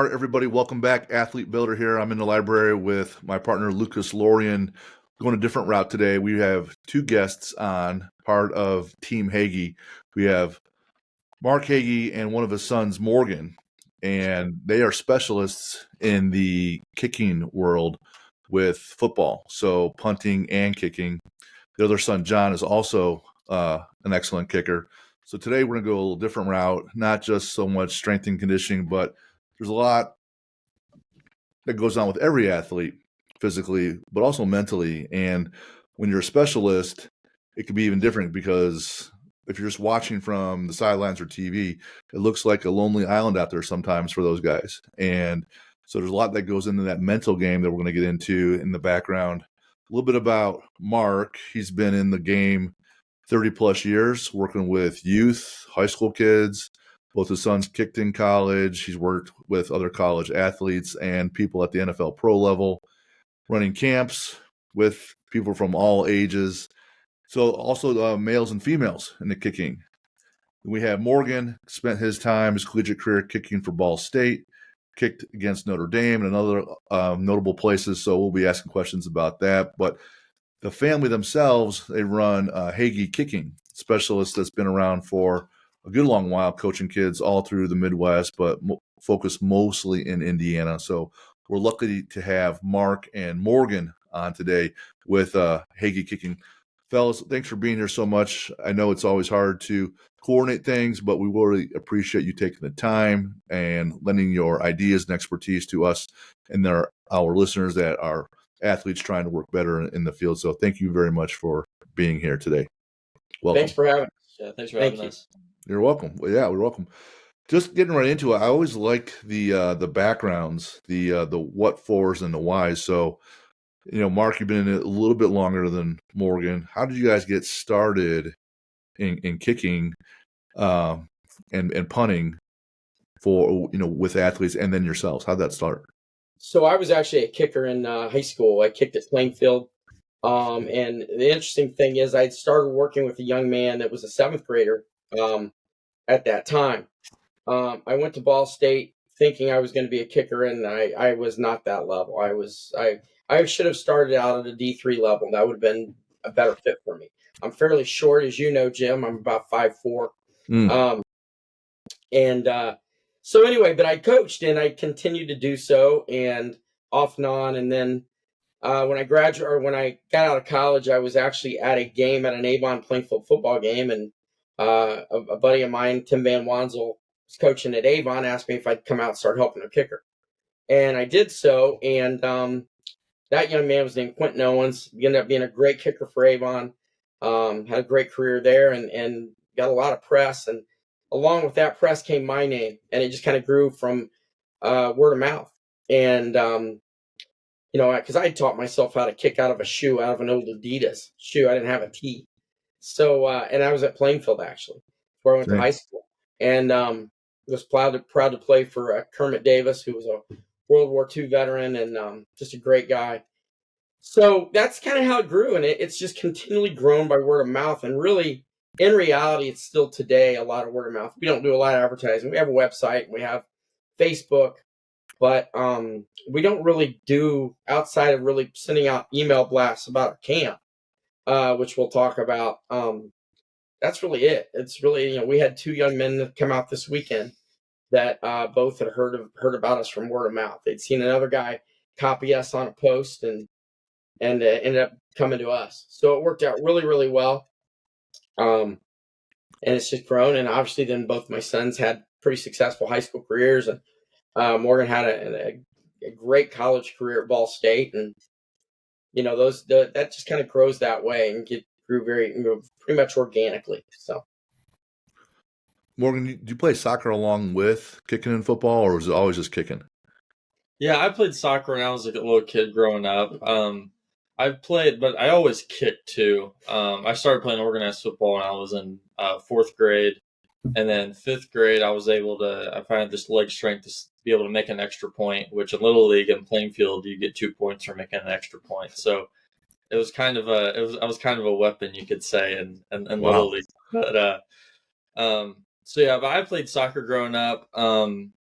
All right, everybody, welcome back. Athlete Builder here. I'm in the library with my partner, Lucas Lorian, going a different route today. We have two guests on, part of Team Hagee. We have Mark Hagee and one of his sons, Morgan, and they are specialists in the kicking world with football, so punting and kicking. The other son, John, is also an excellent kicker. So today we're going to go a little different route, not just so much strength and conditioning, but there's a lot that goes on with every athlete physically, but also mentally. And when you're a specialist, it can be even different because if you're just watching from the sidelines or TV, it looks like a lonely island out there sometimes for those guys. And so there's a lot that goes into that mental game that we're going to get into in the background. A little bit about Mark. He's been in the game 30 plus years, working with youth, high school kids. Both his sons kicked in college. He's worked with other college athletes and people at the NFL pro level, running camps with people from all ages. So also males and females in the kicking. We have Morgan, spent his collegiate career kicking for Ball State, kicked against Notre Dame and other notable places. So we'll be asking questions about that. But the family themselves, they run Hagee Kicking, specialist that's been around for a good long while, coaching kids all through the Midwest, but focused mostly in Indiana. So we're lucky to have Mark and Morgan on today with Hagee Kicking. Fellas, thanks for being here so much. I know it's always hard to coordinate things, but we really appreciate you taking the time and lending your ideas and expertise to us and our listeners that are athletes trying to work better in the field. So thank you very much for being here today. Welcome. Thanks for having us. Yeah, thanks for having us. You're welcome. Well, yeah, we're welcome. Just getting right into it. I always like the backgrounds, the what fors and the whys. So, Mark, you've been in it a little bit longer than Morgan. How did you guys get started in kicking and punting for with athletes, and then yourselves? How'd that start? So I was actually a kicker in high school. I kicked at Plainfield. And the interesting thing is I'd started working with a young man that was a seventh grader at that time. I went to Ball State thinking I was going to be a kicker, and I was not that level. I should have started out at a D3 level. That would have been a better fit for me. I'm fairly short, as you know, Jim. I'm about 5'4". So anyway, but I coached and I continued to do so, and off and on. And then when I graduated, or when I got out of college, I was actually at a game at an Avon Plainfield football game, and a buddy of mine, Tim Van Wanzel, was coaching at Avon, asked me if I'd come out and start helping a kicker. And I did so, and that young man was named Quentin Owens. He ended up being a great kicker for Avon, had a great career there, and got a lot of press. And along with that press came my name, and it just kind of grew from word of mouth. And because I taught myself how to kick out of a shoe, out of an old Adidas shoe. I didn't have a tee. So, and I was at Plainfield, actually, where I went to high school. And was proud to play for Kermit Davis, who was a World War II veteran and just a great guy. So that's kind of how it grew. And it's just continually grown by word of mouth. And really, in reality, it's still today a lot of word of mouth. We don't do a lot of advertising. We have a website. We have Facebook. But we don't really do, outside of really sending out email blasts about a camp, which we'll talk about. That's really it. It's really, we had two young men that come out this weekend that both had heard about us from word of mouth. They'd seen another guy copy us on a post and ended up coming to us. So it worked out really, really well. And it's just grown. And obviously then both my sons had pretty successful high school careers, and Morgan had a great college career at Ball State, and that just kind of grows that way and grew very pretty much organically. So, Morgan, do you play soccer along with kicking and football, or was it always just kicking? Yeah, I played soccer when I was a little kid growing up. I played, but I always kicked too. I started playing organized football when I was in fourth grade. And then fifth grade, I found this leg strength to be able to make an extra point, which in Little League in Plainfield, you get 2 points for making an extra point. So it was kind of I was kind of a weapon, you could say, in Little League. But but I played soccer growing up.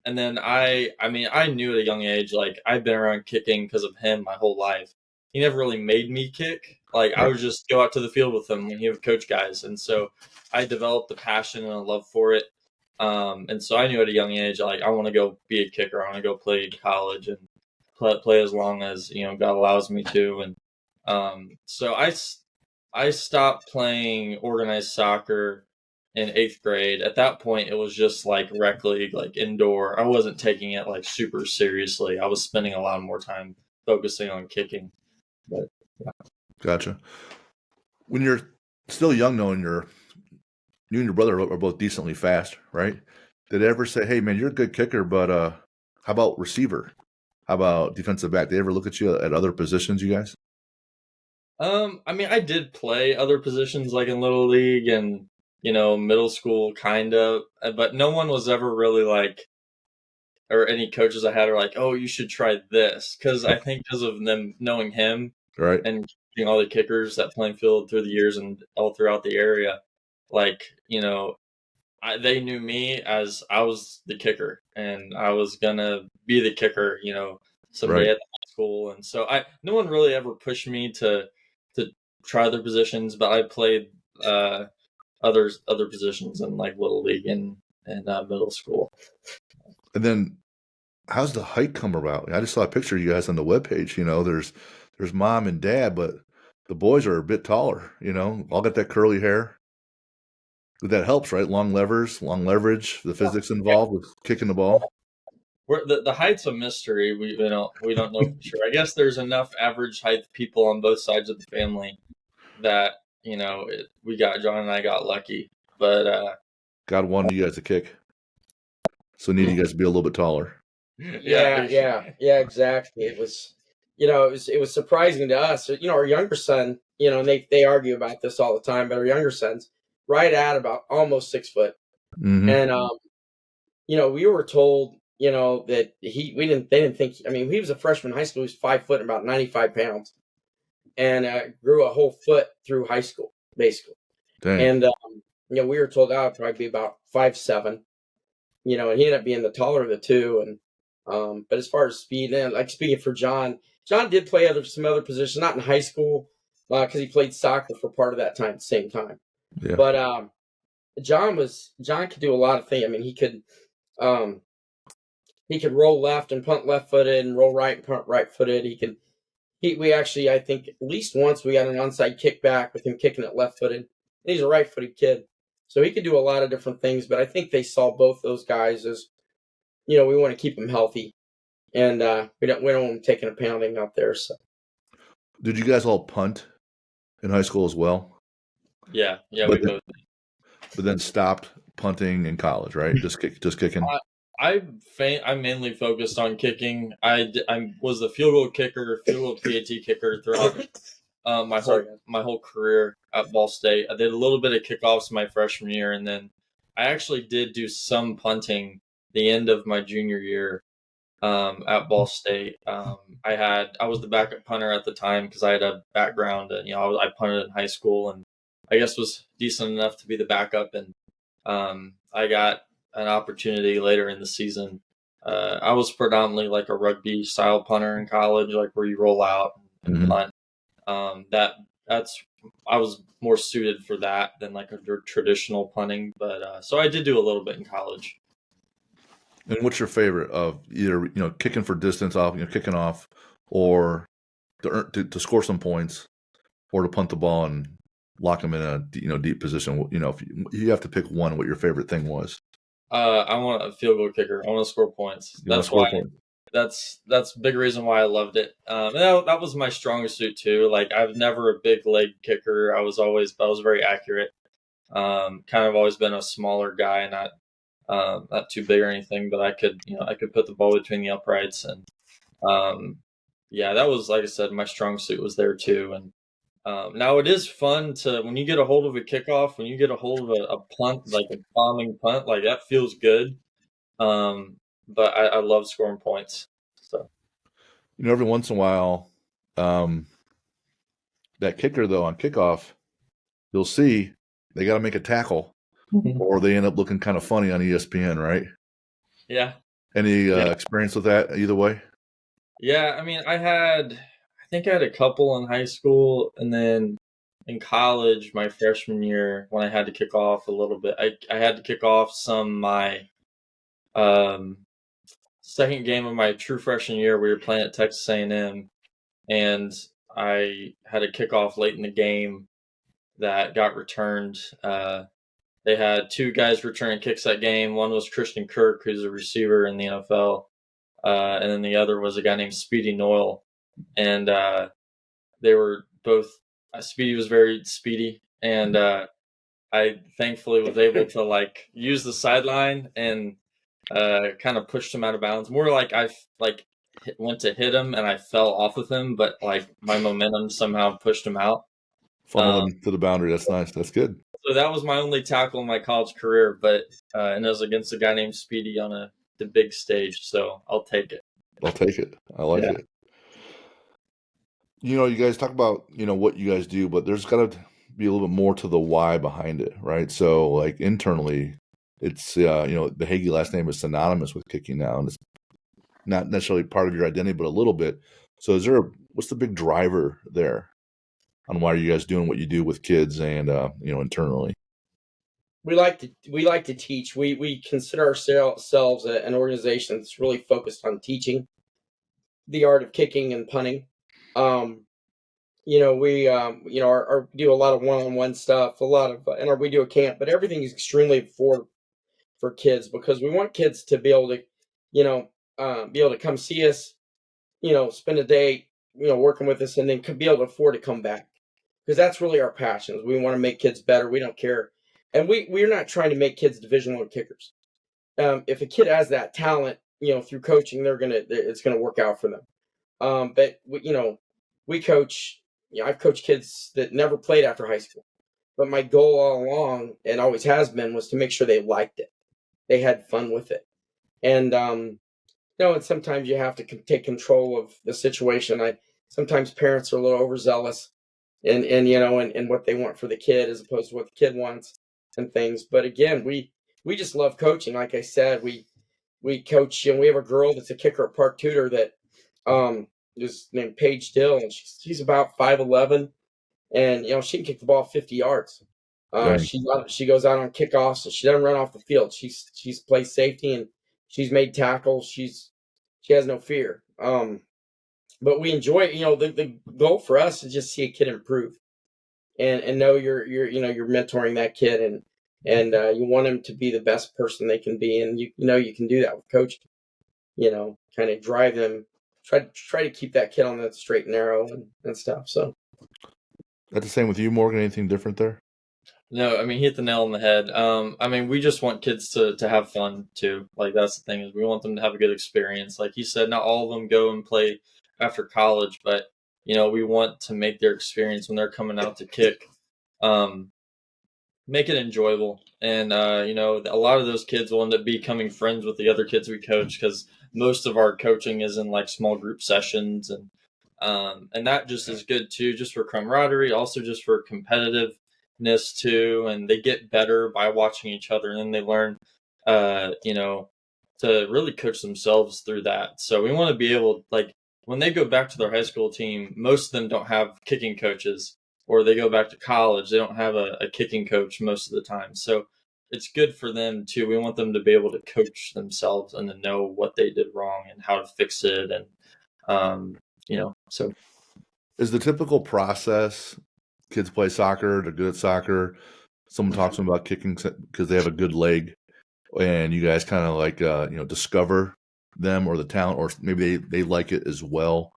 And then I knew at a young age, like I've been around kicking because of him my whole life. He never really made me kick. Like I would just go out to the field with him when he would coach guys. And so I developed a passion and a love for it. And so I knew at a young age, like I want to go be a kicker. I want to go play college and play as long as, God allows me to. And so I stopped playing organized soccer in 8th grade. At that point, it was just like rec league, like indoor. I wasn't taking it like super seriously. I was spending a lot more time focusing on kicking. But yeah. Gotcha. When you're still young, knowing you and your brother are both decently fast, right? Did they ever say, "Hey, man, you're a good kicker, but how about receiver? How about defensive back?" Did they ever look at you at other positions, you guys? I did play other positions like in Little League and middle school, kind of, but no one was ever really like, or any coaches I had are like, "Oh, you should try this," because I think because of them knowing him, right, and being all the kickers at playing field through the years and all throughout the area, like they knew me as I was the kicker, and I was gonna be the kicker, someday at the high school, and so no one really ever pushed me to try other positions, but I played other positions in like Little League and middle school. And then, how's the height come about? I just saw a picture of you guys on the webpage. There's mom and dad, but the boys are a bit taller. All got that curly hair. That helps, right? Long leverage, the physics involved with kicking the ball. The height's a mystery. We don't know for sure. I guess there's enough average height people on both sides of the family that John and I got lucky, but God wanted you guys to kick, so needed you guys to be a little bit taller. Yeah, exactly. It was, it was surprising to us. Our younger son, and they argue about this all the time, but our younger son's right at about almost 6 foot, and we were told, that they didn't think. I mean, he was a freshman in high school. He was 5 foot and about 95 pounds, and grew a whole foot through high school, basically. Dang. And we were told I would probably be about 5'7", and he ended up being the taller of the two. And but as far as speed, and like speaking for John did play some other positions, not in high school, because he played soccer for part of that time at the same time. Yeah. But John could do a lot of things. I mean, he could roll left and punt left-footed, and roll right and punt right-footed. We actually, I think, at least once we got an onside kickback with him kicking it left-footed. And he's a right-footed kid, so he could do a lot of different things. But I think they saw both those guys as, we want to keep them healthy, and we don't want them taking a pounding out there. So, did you guys all punt in high school as well? Yeah, we both. But then stopped punting in college, right? Just kicking. I mainly focused on kicking. I was the field goal PAT kicker throughout my whole career at Ball State. I did a little bit of kickoffs my freshman year, and then I actually did do some punting the end of my junior year at Ball State. I was the backup punter at the time because I had a background, and I punted in high school, and I guess was decent enough to be the backup, and I got an opportunity later in the season. I was predominantly like a rugby style punter in college, like where you roll out and punt. I was more suited for that than like a traditional punting, but so I did do a little bit in college. And what's your favorite of either kicking for distance off, kicking off, or to score some points, or to punt the ball and lock them in a deep position? If you have to pick one, what your favorite thing was? I want a field goal kicker. I want to score points. That's why. That's a big reason why I loved it. That was my strongest suit too. Like I've never a big leg kicker. I was very accurate. Kind of always been a smaller guy, not too big or anything, but I could put the ball between the uprights, and that was, like I said, my strong suit was there too. And now it is fun when you get a hold of a kickoff, when you get a hold of a punt, like a bombing punt, like that feels good. But I love scoring points. So, every once in a while, that kicker though on kickoff, you'll see they got to make a tackle, or they end up looking kind of funny on ESPN, right? Yeah. Any Yeah. experience with that either way? Yeah, I mean, I think I had a couple in high school, and then in college, my freshman year, when I had to kick off a little bit, I had to kick off my um, second game of my true freshman year. We were playing at Texas A&M, and I had a kickoff late in the game that got returned. They had two guys returning kicks that game. One was Christian Kirk, who's a receiver in the NFL, and then the other was a guy named Speedy Noyle. And they were both. Speedy was very speedy, and I thankfully was able to like use the sideline and kind of pushed him out of bounds. More like went to hit him and I fell off of him, but like my momentum somehow pushed him out. Funnel them to the boundary. That's nice. That's good. So that was my only tackle in my college career, but and it was against a guy named Speedy on the big stage. So I'll take it. I'll take it. I like it. You know, you guys talk about, you know, what you guys do, but there's got to be a little bit more to the why behind it, right? So, like, internally, it's, you know, the Hagee last name is synonymous with kicking now, and it's not necessarily part of your identity, but a little bit. So, what's the big driver there on why are you guys doing what you do with kids and, you know, internally? We like to teach. We consider ourselves an organization that's really focused on teaching the art of kicking and punting. You know, we do a lot of one-on-one stuff, a lot of, we do a camp, but everything is extremely for kids because we want kids to be able to, be able to come see us, spend a day, working with us, and then be able to afford to come back because that's really our passion. We want to make kids better. We don't care, and we're not trying to make kids Division I kickers. If a kid has that talent, through coaching, it's gonna work out for them. But we coach. I've coached kids that never played after high school, but my goal all along, and always has been, was to make sure they liked it, they had fun with it, and and sometimes you have to take control of the situation. Sometimes parents are a little overzealous, and what they want for the kid as opposed to what the kid wants and things. But again, we just love coaching. Like I said, we coach, and we have a girl that's a kicker at Park Tudor that is named Paige Dill, and she's about 5'11", and she can kick the ball 50 yards. She goes out on kickoffs, and she doesn't run off the field. She's plays safety, and she's made tackles. She has no fear. But we enjoy it. The goal for us is just see a kid improve, and know you're mentoring that kid, and you want them to be the best person they can be, and you can do that with coaching. Kind of drive them, try to keep that kid on the straight and narrow and stuff. So That's the same with you, Morgan. Anything different there? No, I mean, he hit the nail on the head. I mean, we just want kids to have fun too. Like, that's the thing, is we want them to have a good experience. Like he said, not all of them go and play after college, but we want to make their experience when they're coming out to kick, make it enjoyable. And a lot of those kids will end up becoming friends with the other kids we coach, because most of our coaching is in like small group sessions, and that just is good too, just for camaraderie, also just for competitiveness too. And they get better by watching each other, and then they learn to really coach themselves through that. So we want to be able, like, when they go back to their high school team, most of them don't have kicking coaches, or they go back to college, they don't have a kicking coach most of the time. So it's good for them too. We want them to be able to coach themselves and to know what they did wrong and how to fix it. And so Is the typical process, kids play soccer, they're good at soccer, someone talks to them about kicking because they have a good leg, and you guys kind of like discover them or the talent, or maybe they like it as well,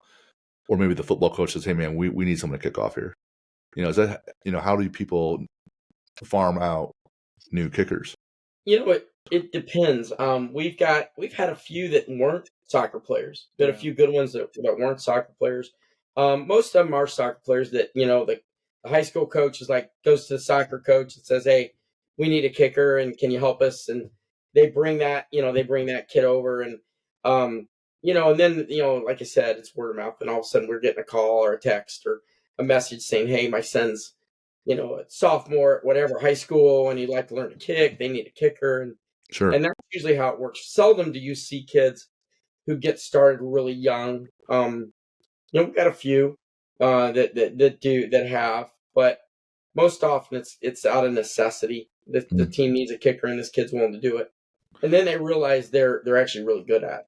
or maybe the football coach says, hey man, we need someone to kick off here. Is that, how do people farm out new kickers? It depends. We've had a few that weren't soccer players, but a few good ones that weren't soccer players. Most of them are soccer players that, the high school coach is like, goes to the soccer coach and says, hey, we need a kicker, and can you help us? And they bring that kid over, and and then, like I said, it's word of mouth, and all of a sudden we're getting a call or a text or a message saying, hey, my son's, a sophomore at whatever high school, and he'd like to learn to kick. They need a kicker. And Sure. And that's usually how it works. Seldom do you see kids who get started really young. We've got a few that have, but most often it's out of necessity. The team needs a kicker, and this kid's willing to do it, and then they realize they're actually really good at it.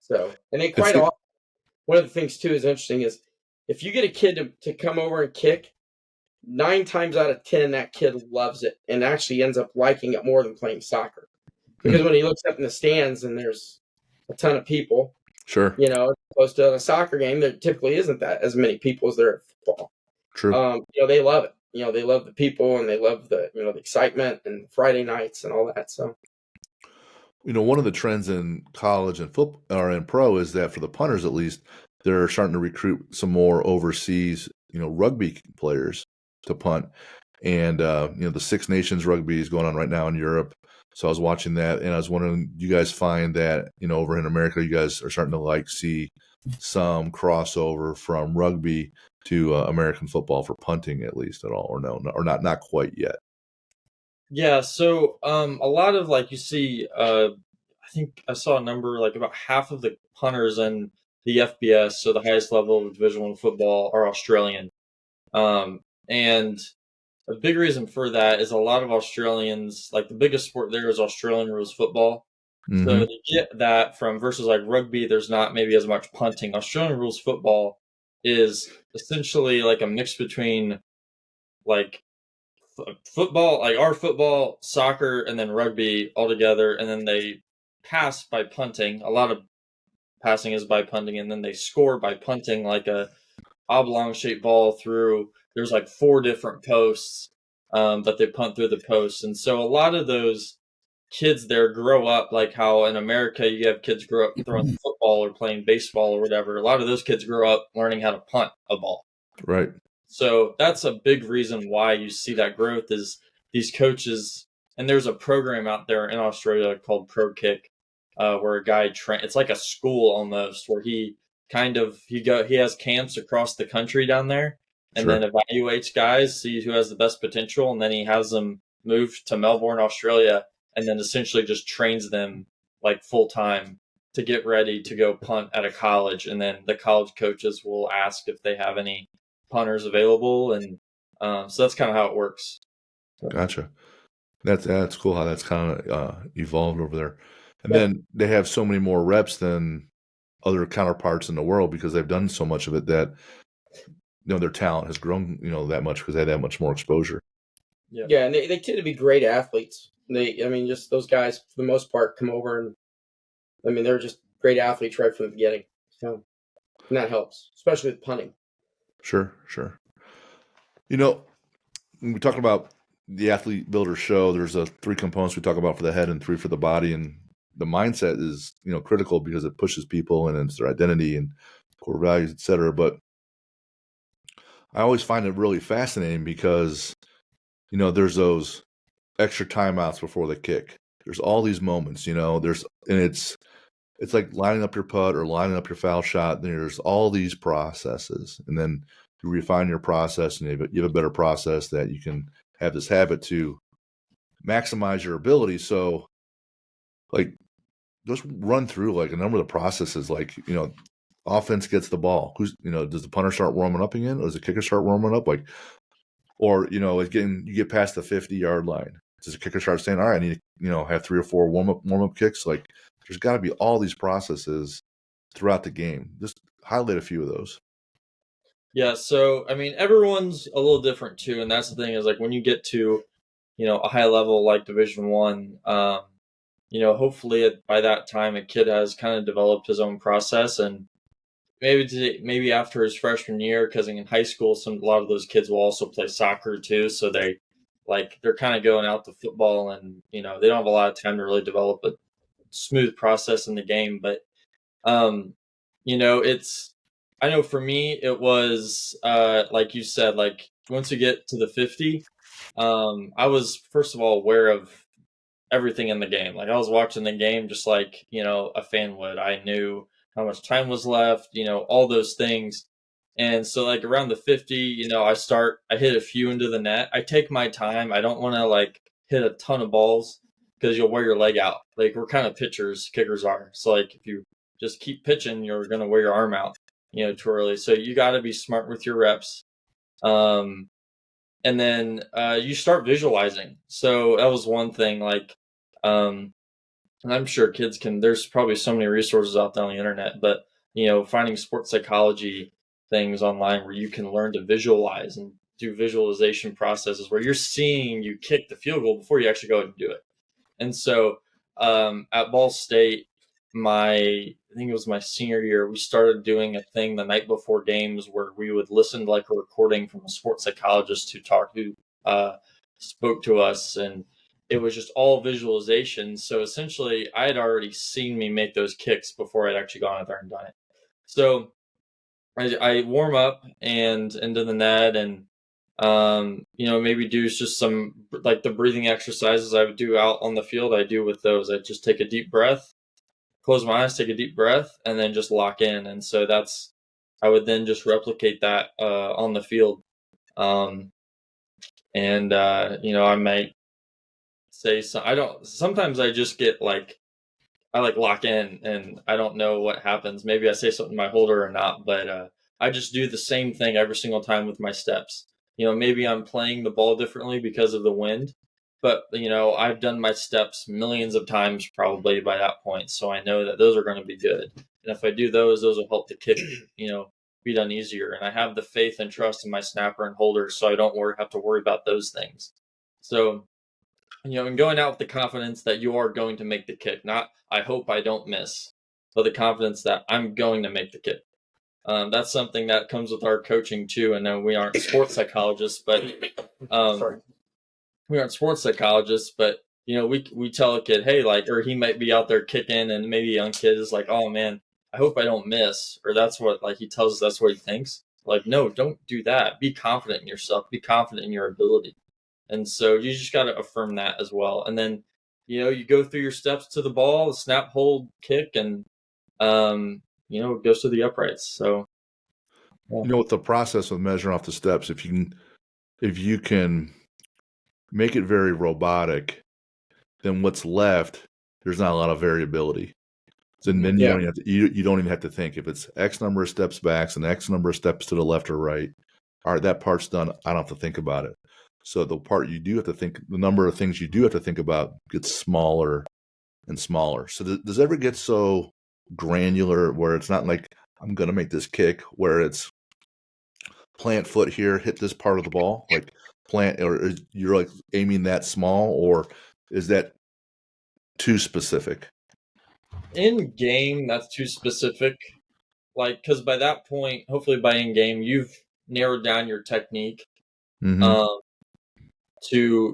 So, and they quite often, one of the things too is interesting is if you get a kid to come over and kick, 9 times out of 10 that kid loves it and actually ends up liking it more than playing soccer, because when he looks up in the stands and there's a ton of people, sure, opposed to a soccer game, there typically isn't that as many people as there at football. True. They love it. They love the people, and they love the the excitement and Friday nights and all that. So, one of the trends in college and football or in pro is that for the punters, at least, they're starting to recruit some more overseas, rugby players to punt. And, the Six Nations rugby is going on right now in Europe. So I was watching that, and I was wondering, do you guys find that, over in America, you guys are starting to see some crossover from rugby to American football for punting, at least, at all, or no, or not quite yet? Yeah, so a lot of you see, I think I saw a number about half of the punters in the FBS, so the highest level of Division I football, are Australian, and a big reason for that is a lot of Australians, the biggest sport there is Australian rules football. Mm-hmm. So they get that from versus rugby, there's not maybe as much punting. Australian rules football is essentially a mix between football, our football, soccer, and then rugby all together. And then they pass by punting. A lot of passing is by punting, and then they score by punting a oblong shaped ball through. There's 4 different posts that they punt through the posts. And so a lot of those kids there grow up how in America you have kids grow up throwing football or playing baseball or whatever. A lot of those kids grow up learning how to punt a ball. Right. So that's a big reason why you see that growth is these coaches. And there's a program out there in Australia called Pro Kick, where a guy it's like a school almost, where he has camps across the country down there, and Sure. then evaluates guys, sees who has the best potential, and then he has them move to Melbourne, Australia, and then essentially just trains them full time to get ready to go punt at a college. And then the college coaches will ask if they have any punters available, and so that's kind of how it works. Gotcha. That's cool how that's kind of evolved over there. And then they have so many more reps than other counterparts in the world because they've done so much of it that their talent has grown that much because they had that much more exposure. Yeah, and they tend to be great athletes. Just those guys for the most part come over, and they're just great athletes right from the beginning. So, and that helps, especially with punting. Sure. When we talk about the Athlete Builder Show, there's 3 components we talk about for the head and 3 for the body, and the mindset is critical because it pushes people and it's their identity and core values, etc. But I always find it really fascinating because there's those extra timeouts before the kick. There's all these moments, it's like lining up your putt or lining up your foul shot. There's all these processes, and then you refine your process, and you have a better process that you can have this habit to maximize your ability. So, just run through a number of the processes. Offense gets the ball. Does the punter start warming up again, or does the kicker start warming up? Or you get past the 50-yard line. Does the kicker start saying, "All right, I need to have 3 or 4 warm up kicks"? There's got to be all these processes throughout the game. Just highlight a few of those. Yeah, so everyone's a little different too, and that's the thing is when you get to a high level like Division I, hopefully by that time a kid has kind of developed his own process, and maybe after his freshman year, because in high school a lot of those kids will also play soccer too, so they're kind of going out to football, and they don't have a lot of time to really develop a smooth process in the game. But I know for me it was like you said, once you get to the 50, I was first of all aware of everything in the game. I was watching the game just like a fan would. I knew how much time was left, all those things. And so around the 50, I hit a few into the net. I take my time. I don't want to hit a ton of balls because you'll wear your leg out. Like, we're kind of pitchers, kickers are. So, like, if you just keep pitching, you're going to wear your arm out, too early. So you got to be smart with your reps. And then you start visualizing. So that was one thing. Like, and I'm sure kids there's probably so many resources out there on the internet, but, finding sports psychology things online where you can learn to visualize and do visualization processes where you're seeing you kick the field goal before you actually go and do it. And so at Ball State, I think it was my senior year, we started doing a thing the night before games where we would listen to like a recording from a sports psychologist who spoke to us, and it was just all visualization. So essentially, I had already seen me make those kicks before I'd actually gone out there and done it. So I warm up and into the net, and maybe do just some like the breathing exercises I would do out on the field. I do with those. I just take a deep breath, close my eyes, take a deep breath, and then just lock in. And so I would then just replicate that on the field. I might say sometimes I just get I lock in and I don't know what happens. Maybe I say something to my holder or not, but I just do the same thing every single time with my steps. Maybe I'm playing the ball differently because of the wind, but I've done my steps millions of times probably by that point. So I know that those are going to be good. And if I do those will help the kick, be done easier. And I have the faith and trust in my snapper and holder, so I don't have to worry about those things. So, and going out with the confidence that you are going to make the kick, not I hope I don't miss, but the confidence that I'm going to make the kick. That's something that comes with our coaching too. And then we aren't sports psychologists, but we tell a kid, hey, or he might be out there kicking, and maybe a young kid is like, oh man, I hope I don't miss, or that's what he tells us that's what he thinks. Like, no, don't do that. Be confident in yourself. Be confident in your ability. And so you just got to affirm that as well. And then, you go through your steps to the ball, the snap, hold, kick, and it goes to the uprights. So, yeah. With the process of measuring off the steps, if you can make it very robotic, then what's left, there's not a lot of variability. So then you don't even have to think. If it's X number of steps back and X number of steps to the left or right, all right, that part's done. I don't have to think about it. So the part you do have to think, the number of things you do have to think about gets smaller and smaller. So does it ever get so granular where it's not like I'm going to make this kick, where it's plant foot here, hit this part of the ball, like plant, or you're like aiming that small, or is that too specific? In game, that's too specific. Because by that point, hopefully by in game, you've narrowed down your technique. Mm-hmm. To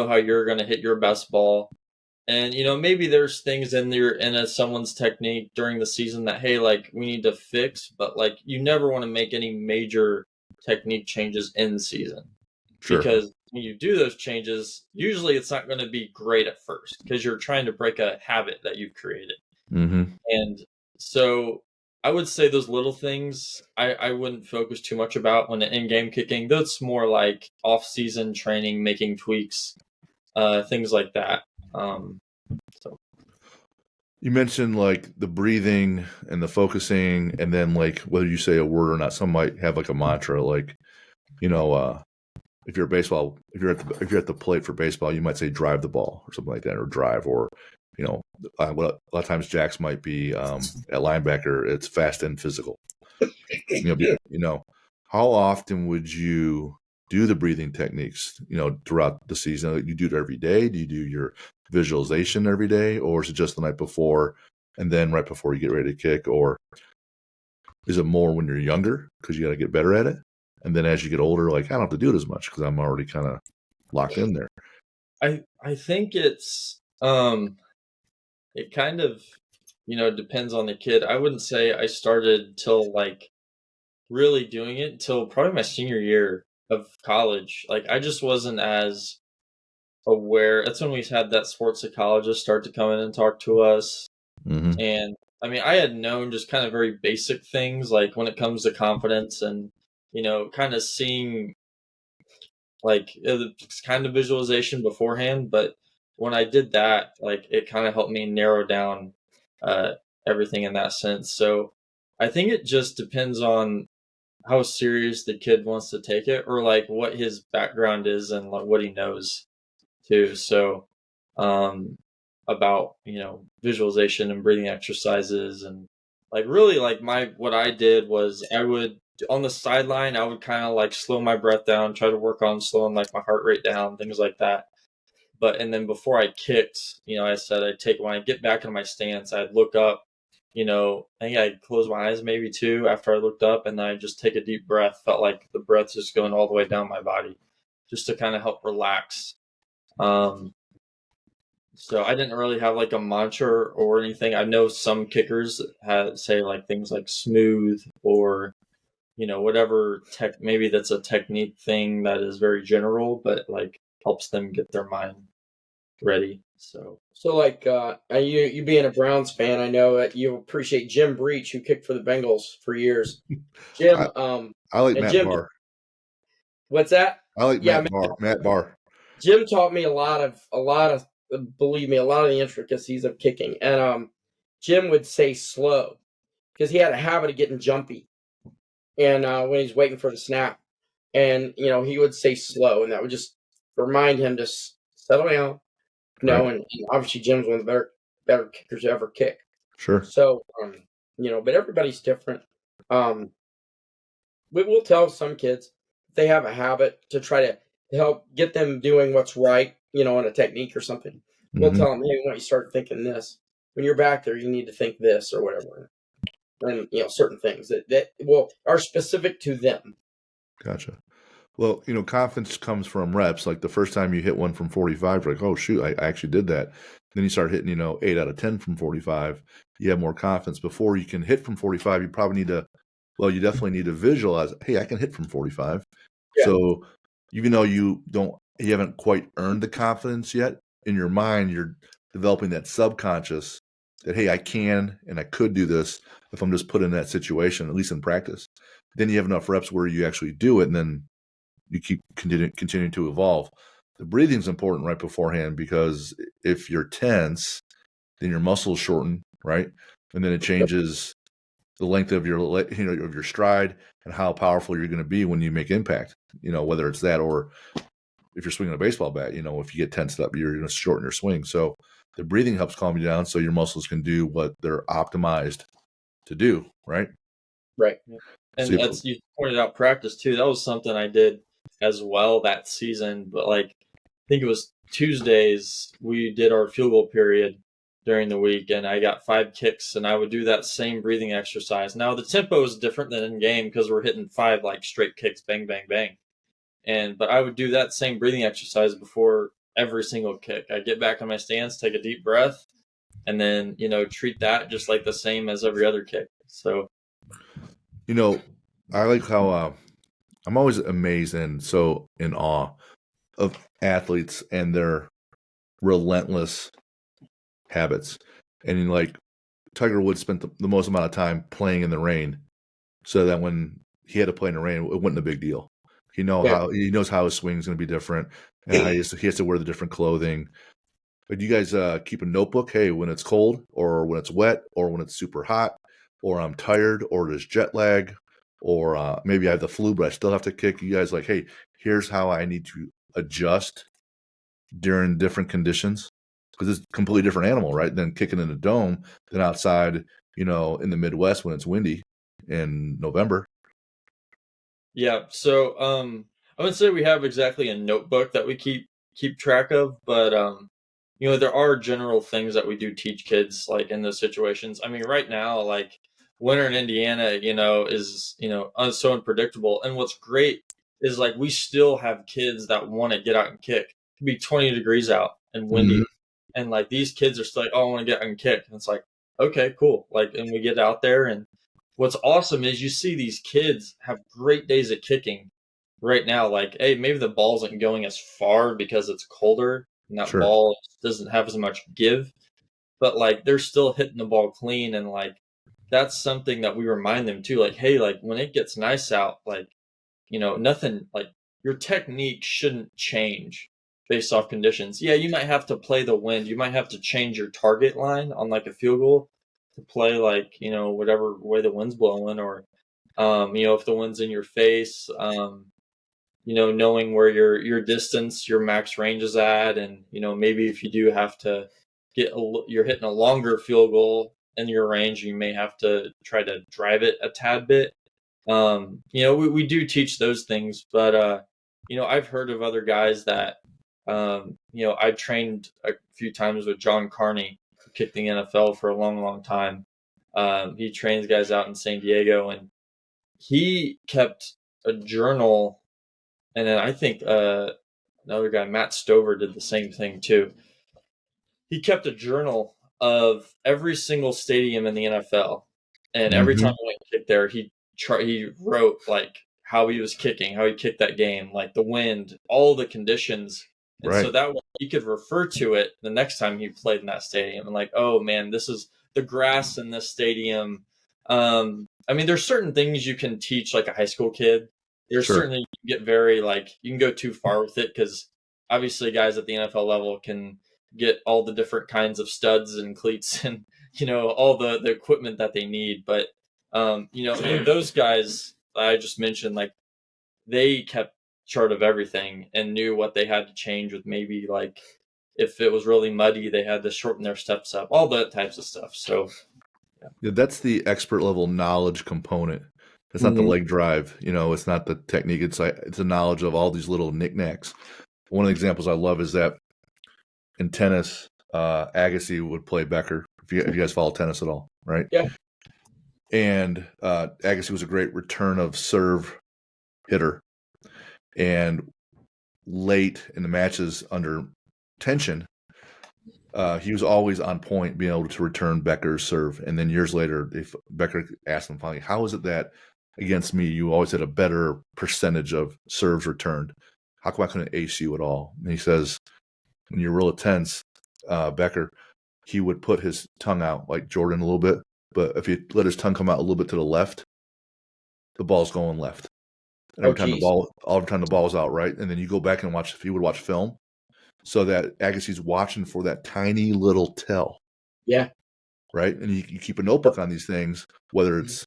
how you're going to hit your best ball. And maybe there's things in someone's technique during the season that, hey, we need to fix, but you never want to make any major technique changes in the season. Sure. Because when you do those changes, usually it's not going to be great at first because you're trying to break a habit that you've created. Mm-hmm. And so I would say those little things I wouldn't focus too much about when in-game kicking. That's more like off-season training, making tweaks, things like that. So you mentioned the breathing and the focusing, and then whether you say a word or not. Some might have a mantra, if you're at the plate for baseball, you might say drive the ball or something like that, or drive, or a lot of times jacks might be at linebacker, it's fast and physical. How often would you do the breathing techniques, throughout the season? You do it every day? Do you do your visualization every day, or is it just the night before and then right before you get ready to kick? Or is it more when you're younger because you got to get better at it, and then as you get older, I don't have to do it as much because I'm already kind of locked in there? I think it's it kind of depends on the kid. I wouldn't say I started till really doing it until probably my senior year of college. I just wasn't as aware. That's when we had that sports psychologist start to come in and talk to us. Mm-hmm. And I mean, I had known just kind of very basic things, when it comes to confidence and, kind of seeing kind of visualization beforehand. But when I did that, like it kind of helped me narrow down everything in that sense. So I think it just depends on how serious the kid wants to take it, or like what his background is and like what he knows too. So about visualization and breathing exercises, and like really like what I did was I would on the sideline I would kind of like slow my breath down, try to work on slowing like my heart rate down, things like that. But and then before I kicked, I said I'd take when I get back in my stance, I'd look up. I think I'd close my eyes maybe too after I looked up, and then I'd just take a deep breath. Felt like the breath just going all the way down my body, just to kind of help relax. So I didn't really have like a mantra or anything. I know some kickers say like things like smooth or whatever maybe that's a technique thing that is very general, but like helps them get their mind ready. So like you being a Browns fan, I know that you appreciate Jim Breach, who kicked for the Bengals for years. Jim, I like and Matt Jim, Barr. What's that? I like Matt Barr. Matt Barr. Jim taught me a lot of believe me, a lot of the intricacies of kicking. And Jim would say slow because he had a habit of getting jumpy, and when he's waiting for the snap, and he would say slow, and that would just remind him to settle down. Right. And obviously Jim's one of the better kickers to ever kick. Sure. So but everybody's different. We'll tell some kids if they have a habit to try to help get them doing what's right, in a technique or something. We'll tell them, hey, when you start thinking this, when you're back there, you need to think this or whatever. And, certain things that are specific to them. Gotcha. Well, confidence comes from reps. Like the first time you hit one from 45, you're like, oh, shoot, I actually did that. Then you start hitting, 8 out of 10 from 45. You have more confidence. Before you can hit from 45, you probably you definitely need to visualize, hey, I can hit from 45. Yeah. So even though you haven't quite earned the confidence yet, in your mind, you're developing that subconscious that, hey, I can and I could do this if I'm just put in that situation, at least in practice. Then you have enough reps where you actually do it, and then you keep continuing to evolve. The breathing is important right beforehand, because if you're tense, then your muscles shorten, right? And then it changes the length of your stride and how powerful you're going to be when you make impact. Whether it's that or if you're swinging a baseball bat, if you get tensed up, you're going to shorten your swing. So the breathing helps calm you down so your muscles can do what they're optimized to do, right? Right. And as you pointed out, practice too. That was something I did as well that season. But like, I think it was Tuesdays, we did our field goal period during the week, and I got 5 kicks, and I would do that same breathing exercise. Now the tempo is different than in game because we're hitting 5 like straight kicks, bang, bang, bang. But I would do that same breathing exercise before every single kick. I get back on my stance, take a deep breath, and then, treat that just like the same as every other kick. So, I like how I'm always amazed and so in awe of athletes and their relentless habits. And like Tiger Woods spent the most amount of time playing in the rain, so that when he had to play in the rain, it wasn't a big deal. He knows how his swing is going to be different, and how he has to wear the different clothing. But do you guys keep a notebook? Hey, when it's cold, or when it's wet, or when it's super hot, or I'm tired, or there's jet lag, or maybe I have the flu, but I still have to kick. You guys like, hey, here's how I need to adjust during different conditions, because it's a completely different animal, right? Than kicking in a dome than outside, in the Midwest when it's windy in November. Yeah. So I wouldn't say we have exactly a notebook that we keep track of, but there are general things that we do teach kids like in those situations. I mean, right now, like winter in Indiana, is so unpredictable. And what's great is like we still have kids that want to get out and kick. It could be 20 degrees out and windy, and like these kids are still like, oh, I want to get out and kick. And it's like, okay, cool. Like, and we get out there, and what's awesome is you see these kids have great days at kicking right now. Like, hey, maybe the ball isn't going as far because it's colder and that ball doesn't have as much give, but like they're still hitting the ball clean. And like, that's something that we remind them too. Like, hey, like when it gets nice out, like, nothing, like your technique shouldn't change based off conditions. Yeah, you might have to play the wind. You might have to change your target line on like a field goal to play like, whatever way the wind's blowing, or if the wind's in your face, knowing where your distance, your max range is at, and maybe if you do have to you're hitting a longer field goal in your range, you may have to try to drive it a tad bit. We do teach those things, but I've heard of other guys that I trained a few times with John Carney, who kicked the NFL for a long, long time. He trains guys out in San Diego, and he kept a journal. And then I think another guy, Matt Stover, did the same thing too. He kept a journal of every single stadium in the NFL, and every time he went to kick there, he wrote like how he was kicking, how he kicked that game, like the wind, all the conditions, and so that way he could refer to it the next time he played in that stadium, and like, oh man, this is the grass in this stadium. There's certain things you can teach like a high school kid. There's certainly, you can get very you can go too far with it, because obviously guys at the NFL level can get all the different kinds of studs and cleats and all the equipment that they need. But those guys I just mentioned, like, they kept chart of everything and knew what they had to change with, maybe like if it was really muddy, they had to shorten their steps up, all that types of stuff. So yeah, that's the expert level knowledge component. It's not the leg drive, it's not the technique. It's a knowledge of all these little knickknacks. One of the examples I love is that in tennis, Agassi would play Becker. If you guys follow tennis at all, right? Yeah. And Agassi was a great return of serve hitter. And late in the matches under tension, he was always on point, being able to return Becker's serve. And then years later, if Becker asked him finally, how is it that against me you always had a better percentage of serves returned? How come I couldn't ace you at all? And he says, when you're real tense, Becker, he would put his tongue out like Jordan a little bit, but if you let his tongue come out a little bit to the left, the ball's going left. And every time the ball's out right, and then you go back and watch. If you would watch film, so that Agassi's watching for that tiny little tell. Yeah. Right, and you keep a notebook on these things, whether it's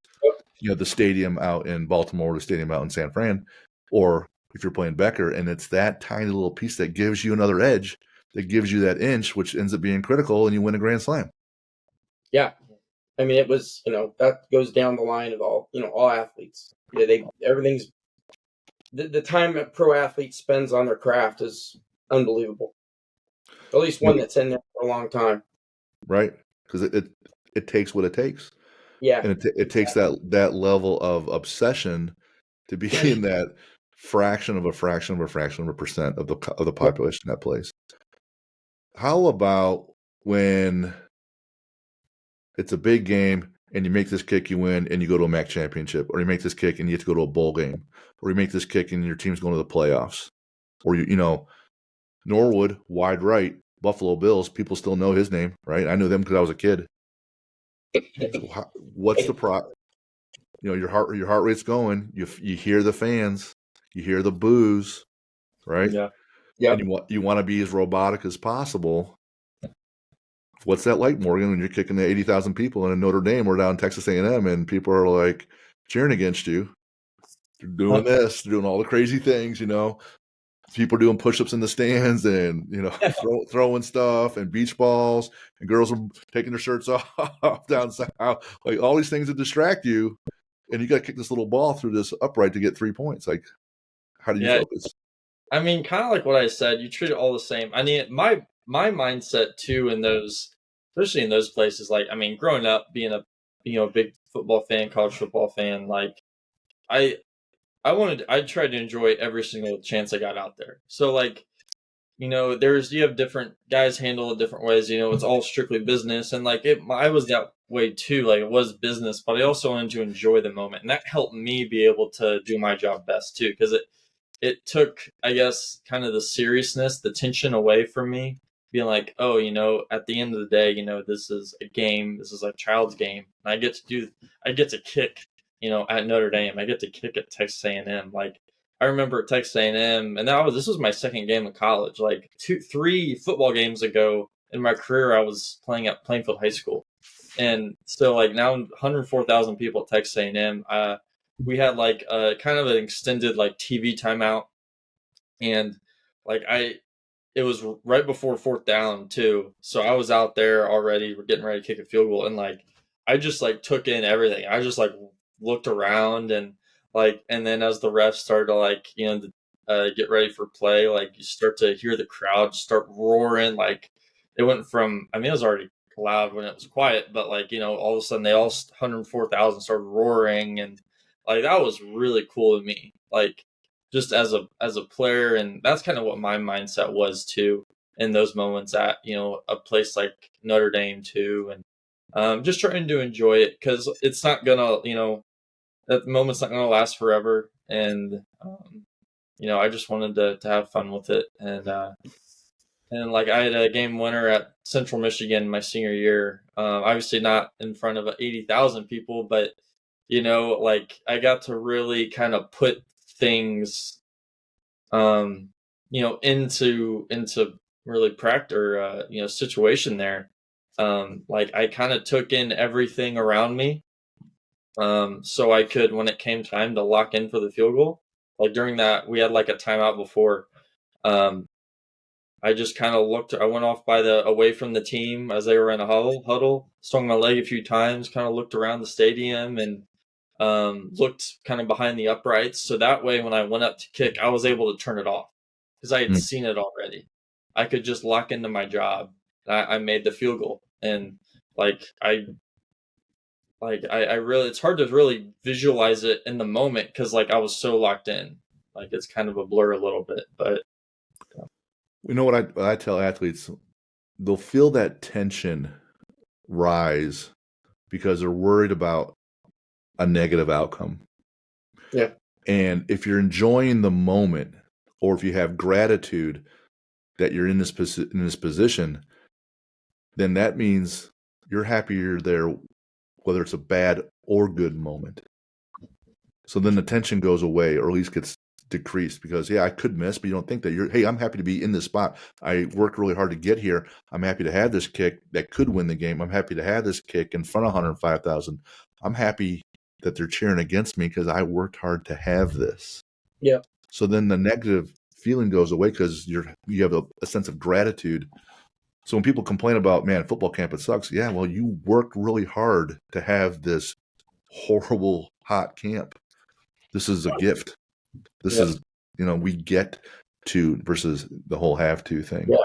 the stadium out in Baltimore or the stadium out in San Fran, or if you're playing Becker, and it's that tiny little piece that gives you another edge, that gives you that inch, which ends up being critical, and you win a Grand Slam. Yeah. It was, that goes down the line of all athletes. Everything's, the time a pro athlete spends on their craft is unbelievable. At least one that's in there for a long time. Right. Because it takes what it takes. Yeah. And it takes that level of obsession to be in that fraction of a fraction of a percent of the population that plays. How about when it's a big game and you make this kick, you win, and you go to a MAC championship, or you make this kick and you get to go to a bowl game, or you make this kick and your team's going to the playoffs, or Norwood, wide right, Buffalo Bills, people still know his name, right? I knew them because I was a kid. What's the your heart rate's going. You hear the fans, you hear the boos, right? Yeah. And you want to be as robotic as possible. What's that like, Morgan, when you're kicking the 80,000 people in Notre Dame or down Texas A&M, and people are like cheering against you? They're doing this, they're doing all the crazy things, People doing push-ups in the stands, and throwing stuff and beach balls, and girls are taking their shirts off down south, like all these things that distract you, and you got to kick this little ball through this upright to get 3 points. Like, how do you focus? Kind of like what I said, you treat it all the same. My mindset too in those, especially in those places, like, growing up being a big football fan, college football fan, like I tried to enjoy every single chance I got out there. So like, you have different guys handle it different ways. It's all strictly business, and like I was that way too. Like, it was business, but I also wanted to enjoy the moment, and that helped me be able to do my job best too, because it took, I guess, kind of the seriousness, the tension away from me, being like, oh, at the end of the day, this is a game, this is a child's game, and I get to kick, at Notre Dame, I get to kick at Texas A&M. Like, I remember at Texas A&M, and this was my second game in college. Like 3 football games ago in my career, I was playing at Plainfield High School, and so like now 104,000 people at Texas A&M. We had like kind of an extended like TV timeout, and like it was right before 4th down too. So I was out there already. We're getting ready to kick a field goal, and like I just like took in everything. I just like looked around and then as the refs started to like get ready for play, like you start to hear the crowd start roaring. Like it went from, I mean, it was already loud when it was quiet, but like all of a sudden they all 104,000 started roaring, and like that was really cool to me. Like just as a player, and that's kind of what my mindset was too in those moments at a place like Notre Dame too, and just trying to enjoy it because it's not gonna that moment's not gonna last forever, and I just wanted to have fun with it, and like I had a game winner at Central Michigan my senior year, obviously not in front of 80,000 people, but like I got to really kind of put things into really practice or situation there. Like I kind of took in everything around me, so I could, when it came time to lock in for the field goal, like during that we had like a timeout before, I just kind of looked, I went off away from the team as they were in a huddle, swung my leg a few times, kind of looked around the stadium, and looked kind of behind the uprights. So that way, when I went up to kick, I was able to turn it off because I had seen it already. I could just lock into my job. I made the field goal, and I really, it's hard to really visualize it in the moment because like I was so locked in. Like it's kind of a blur a little bit, but what I tell athletes, they'll feel that tension rise because they're worried about a negative outcome. Yeah. And if you're enjoying the moment, or if you have gratitude that you're in this position, then that means you're happier there, whether it's a bad or good moment. So then the tension goes away, or at least gets decreased, because I could miss, but you don't think that hey, I'm happy to be in this spot. I worked really hard to get here. I'm happy to have this kick that could win the game. I'm happy to have this kick in front of 105,000. I'm happy that they're cheering against me because I worked hard to have this. Yeah. So then the negative feeling goes away because you have a sense of gratitude. So when people complain about, man, football camp, it sucks. Yeah, well, you worked really hard to have this horrible hot camp. This is a gift. This is, we get to, versus the whole have to thing. Yeah.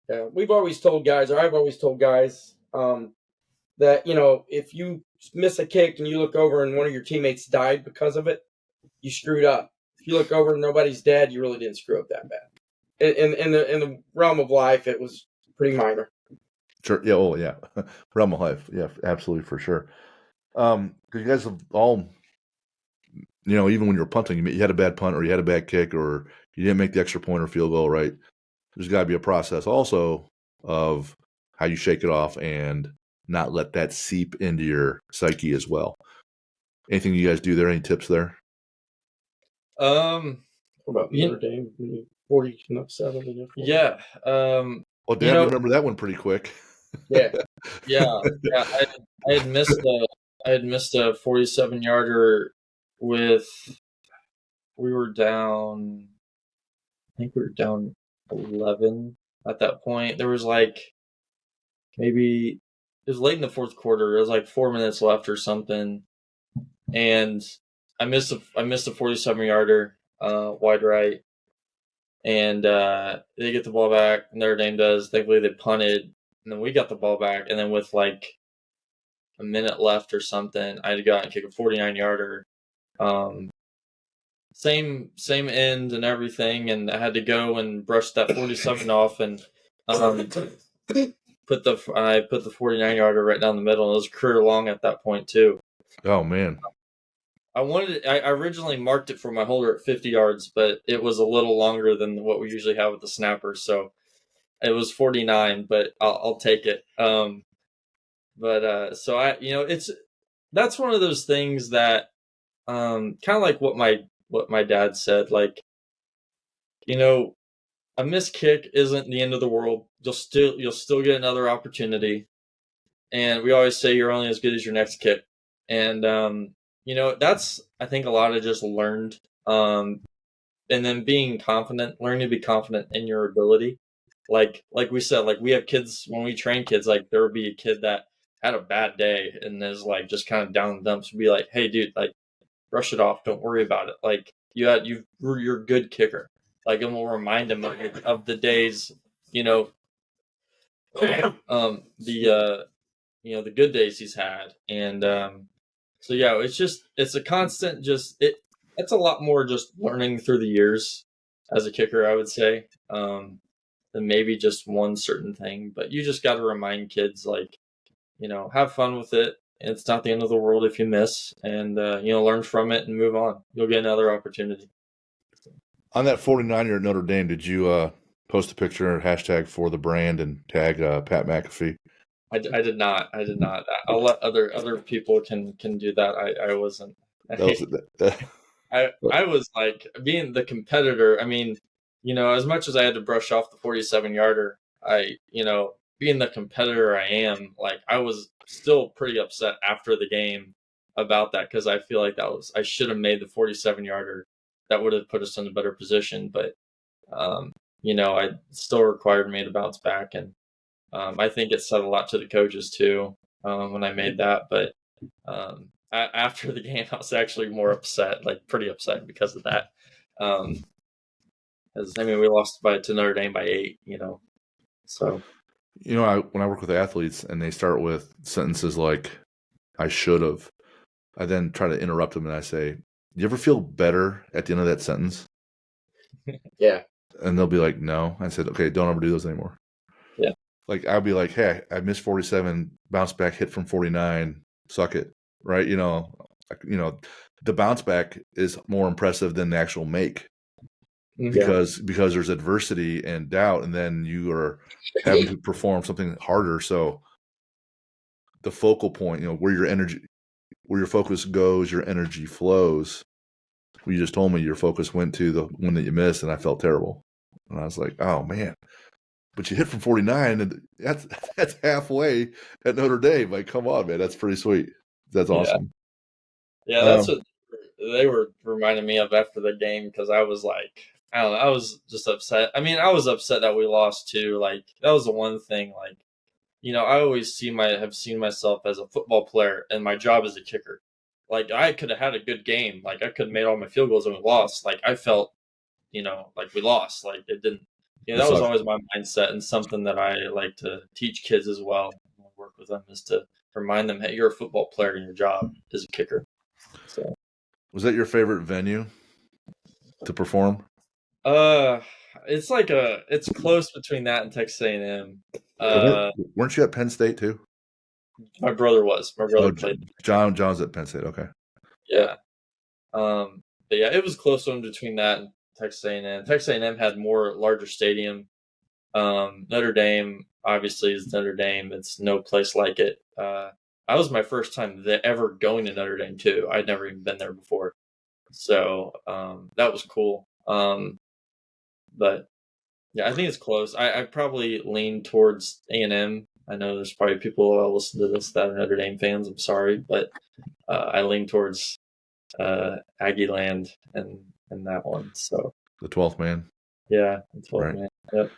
Yeah. We've always told guys, or I've always told guys, that, if you miss a kick and you look over and one of your teammates died because of it, you screwed up. If you look over and nobody's dead, you really didn't screw up that bad. In the realm of life, it was pretty minor. Sure. Yeah. Oh, yeah. Realm of life. Yeah, absolutely, for sure. Because you guys have all, even when you're punting, you had a bad punt, or you had a bad kick, or you didn't make the extra point or field goal, right? There's got to be a process also of how you shake it off and not let that seep into your psyche as well. Anything you guys do there? Any tips there? What about Notre Dame? 47. Yeah. Well, Dan, remember that one pretty quick. Yeah. Yeah. I had missed a 47-yarder with. We were down. I think we were down 11 at that point. There was like maybe it was late in the fourth quarter. It was like 4 minutes left or something, and I missed a 47-yarder wide right, and they get the ball back. Notre Dame does. Thankfully, they punted, and then we got the ball back, and then with like a minute left or something, I had to go out and kick a 49-yarder. Same end and everything, and I had to go and brush that 47 off, and put the 49-yarder right down the middle. And it was career long at that point too. Oh man. I originally marked it for my holder at 50 yards, but it was a little longer than what we usually have with the snapper, so it was 49. But I'll take it. So that's one of those things that kind of like what my what my dad said. Like, you know, a missed kick isn't the end of the world. You'll still get another opportunity. And we always say you're only as good as your next kick. And that's, I think, a lot of just learned. And then being confident, learning to be confident in your ability. Like we said, like we have kids, when we train kids, like there would be a kid that had a bad day and is like just kind of down in the dumps, would be like, hey dude, like brush it off, don't worry about it. Like you're a good kicker. Like, and we'll remind him of the days, the good days he's had. And so yeah, it's a constant, it's a lot more just learning through the years as a kicker, I would say, than maybe just one certain thing. But you just got to remind kids, like, have fun with it. It's not the end of the world if you miss, and learn from it and move on. You'll get another opportunity. On that 49er at Notre Dame, did you post a picture, hashtag for the brand, and tag Pat McAfee? I did not. I'll let other people can do that. I wasn't. I was like, being the competitor. I mean, as much as I had to brush off the 47-yarder, being the competitor I am, like I was still pretty upset after the game about that, because I feel like I should have made the 47-yarder. That would have put us in a better position, but I still required me to bounce back, and I think it said a lot to the coaches too when I made that. But after the game, I was actually more upset, like pretty upset because of that. Because we lost to Notre Dame by 8. So. When I work with athletes and they start with sentences like "I should have," I then try to interrupt them and I say, "Do you ever feel better at the end of that sentence?" Yeah. And they'll be like, "No." I said, "Okay, don't ever do those anymore." Yeah. Like I'll be like, "Hey, I missed 47, bounce back hit from 49, suck it," right? The bounce back is more impressive than the actual make. Because there's adversity and doubt, and then you are having to perform something harder. So the focal point, where your focus goes, your energy flows. You just told me your focus went to the one that you missed, and I felt terrible. And I was like, oh man, but you hit from 49, and that's halfway at Notre Dame. Like, come on, man, that's pretty sweet. That's awesome. Yeah, that's what they were reminding me of after the game, because I was like, I don't know, I was just upset. I mean, I was upset that we lost too. Like, that was the one thing. Like, I always have seen myself as a football player, and my job as a kicker. Like, I could have had a good game. Like, I could have made all my field goals and we lost. Like, I felt, like we lost. Like, it didn't. That was always my mindset, and something that I like to teach kids as well. Work with them is to remind them, hey, you're a football player, and your job is a kicker. So, was that your favorite venue to perform? It's like it's close between that and Texas A&M. Weren't you at Penn State too? My brother was. My brother played. John's at Penn State. Okay. Yeah. But yeah, it was close in between that and Texas A&M. Texas A&M had larger stadium. Notre Dame obviously is Notre Dame. It's no place like it. I was my first time ever going to Notre Dame too. I'd never even been there before, so that was cool. But yeah, I think it's close. I probably lean towards A&M. I know there's probably people that listen to this that are Notre Dame fans. I'm sorry, but I lean towards Aggie Land and that one. So the 12th man. Yeah, the 12th man. Yep.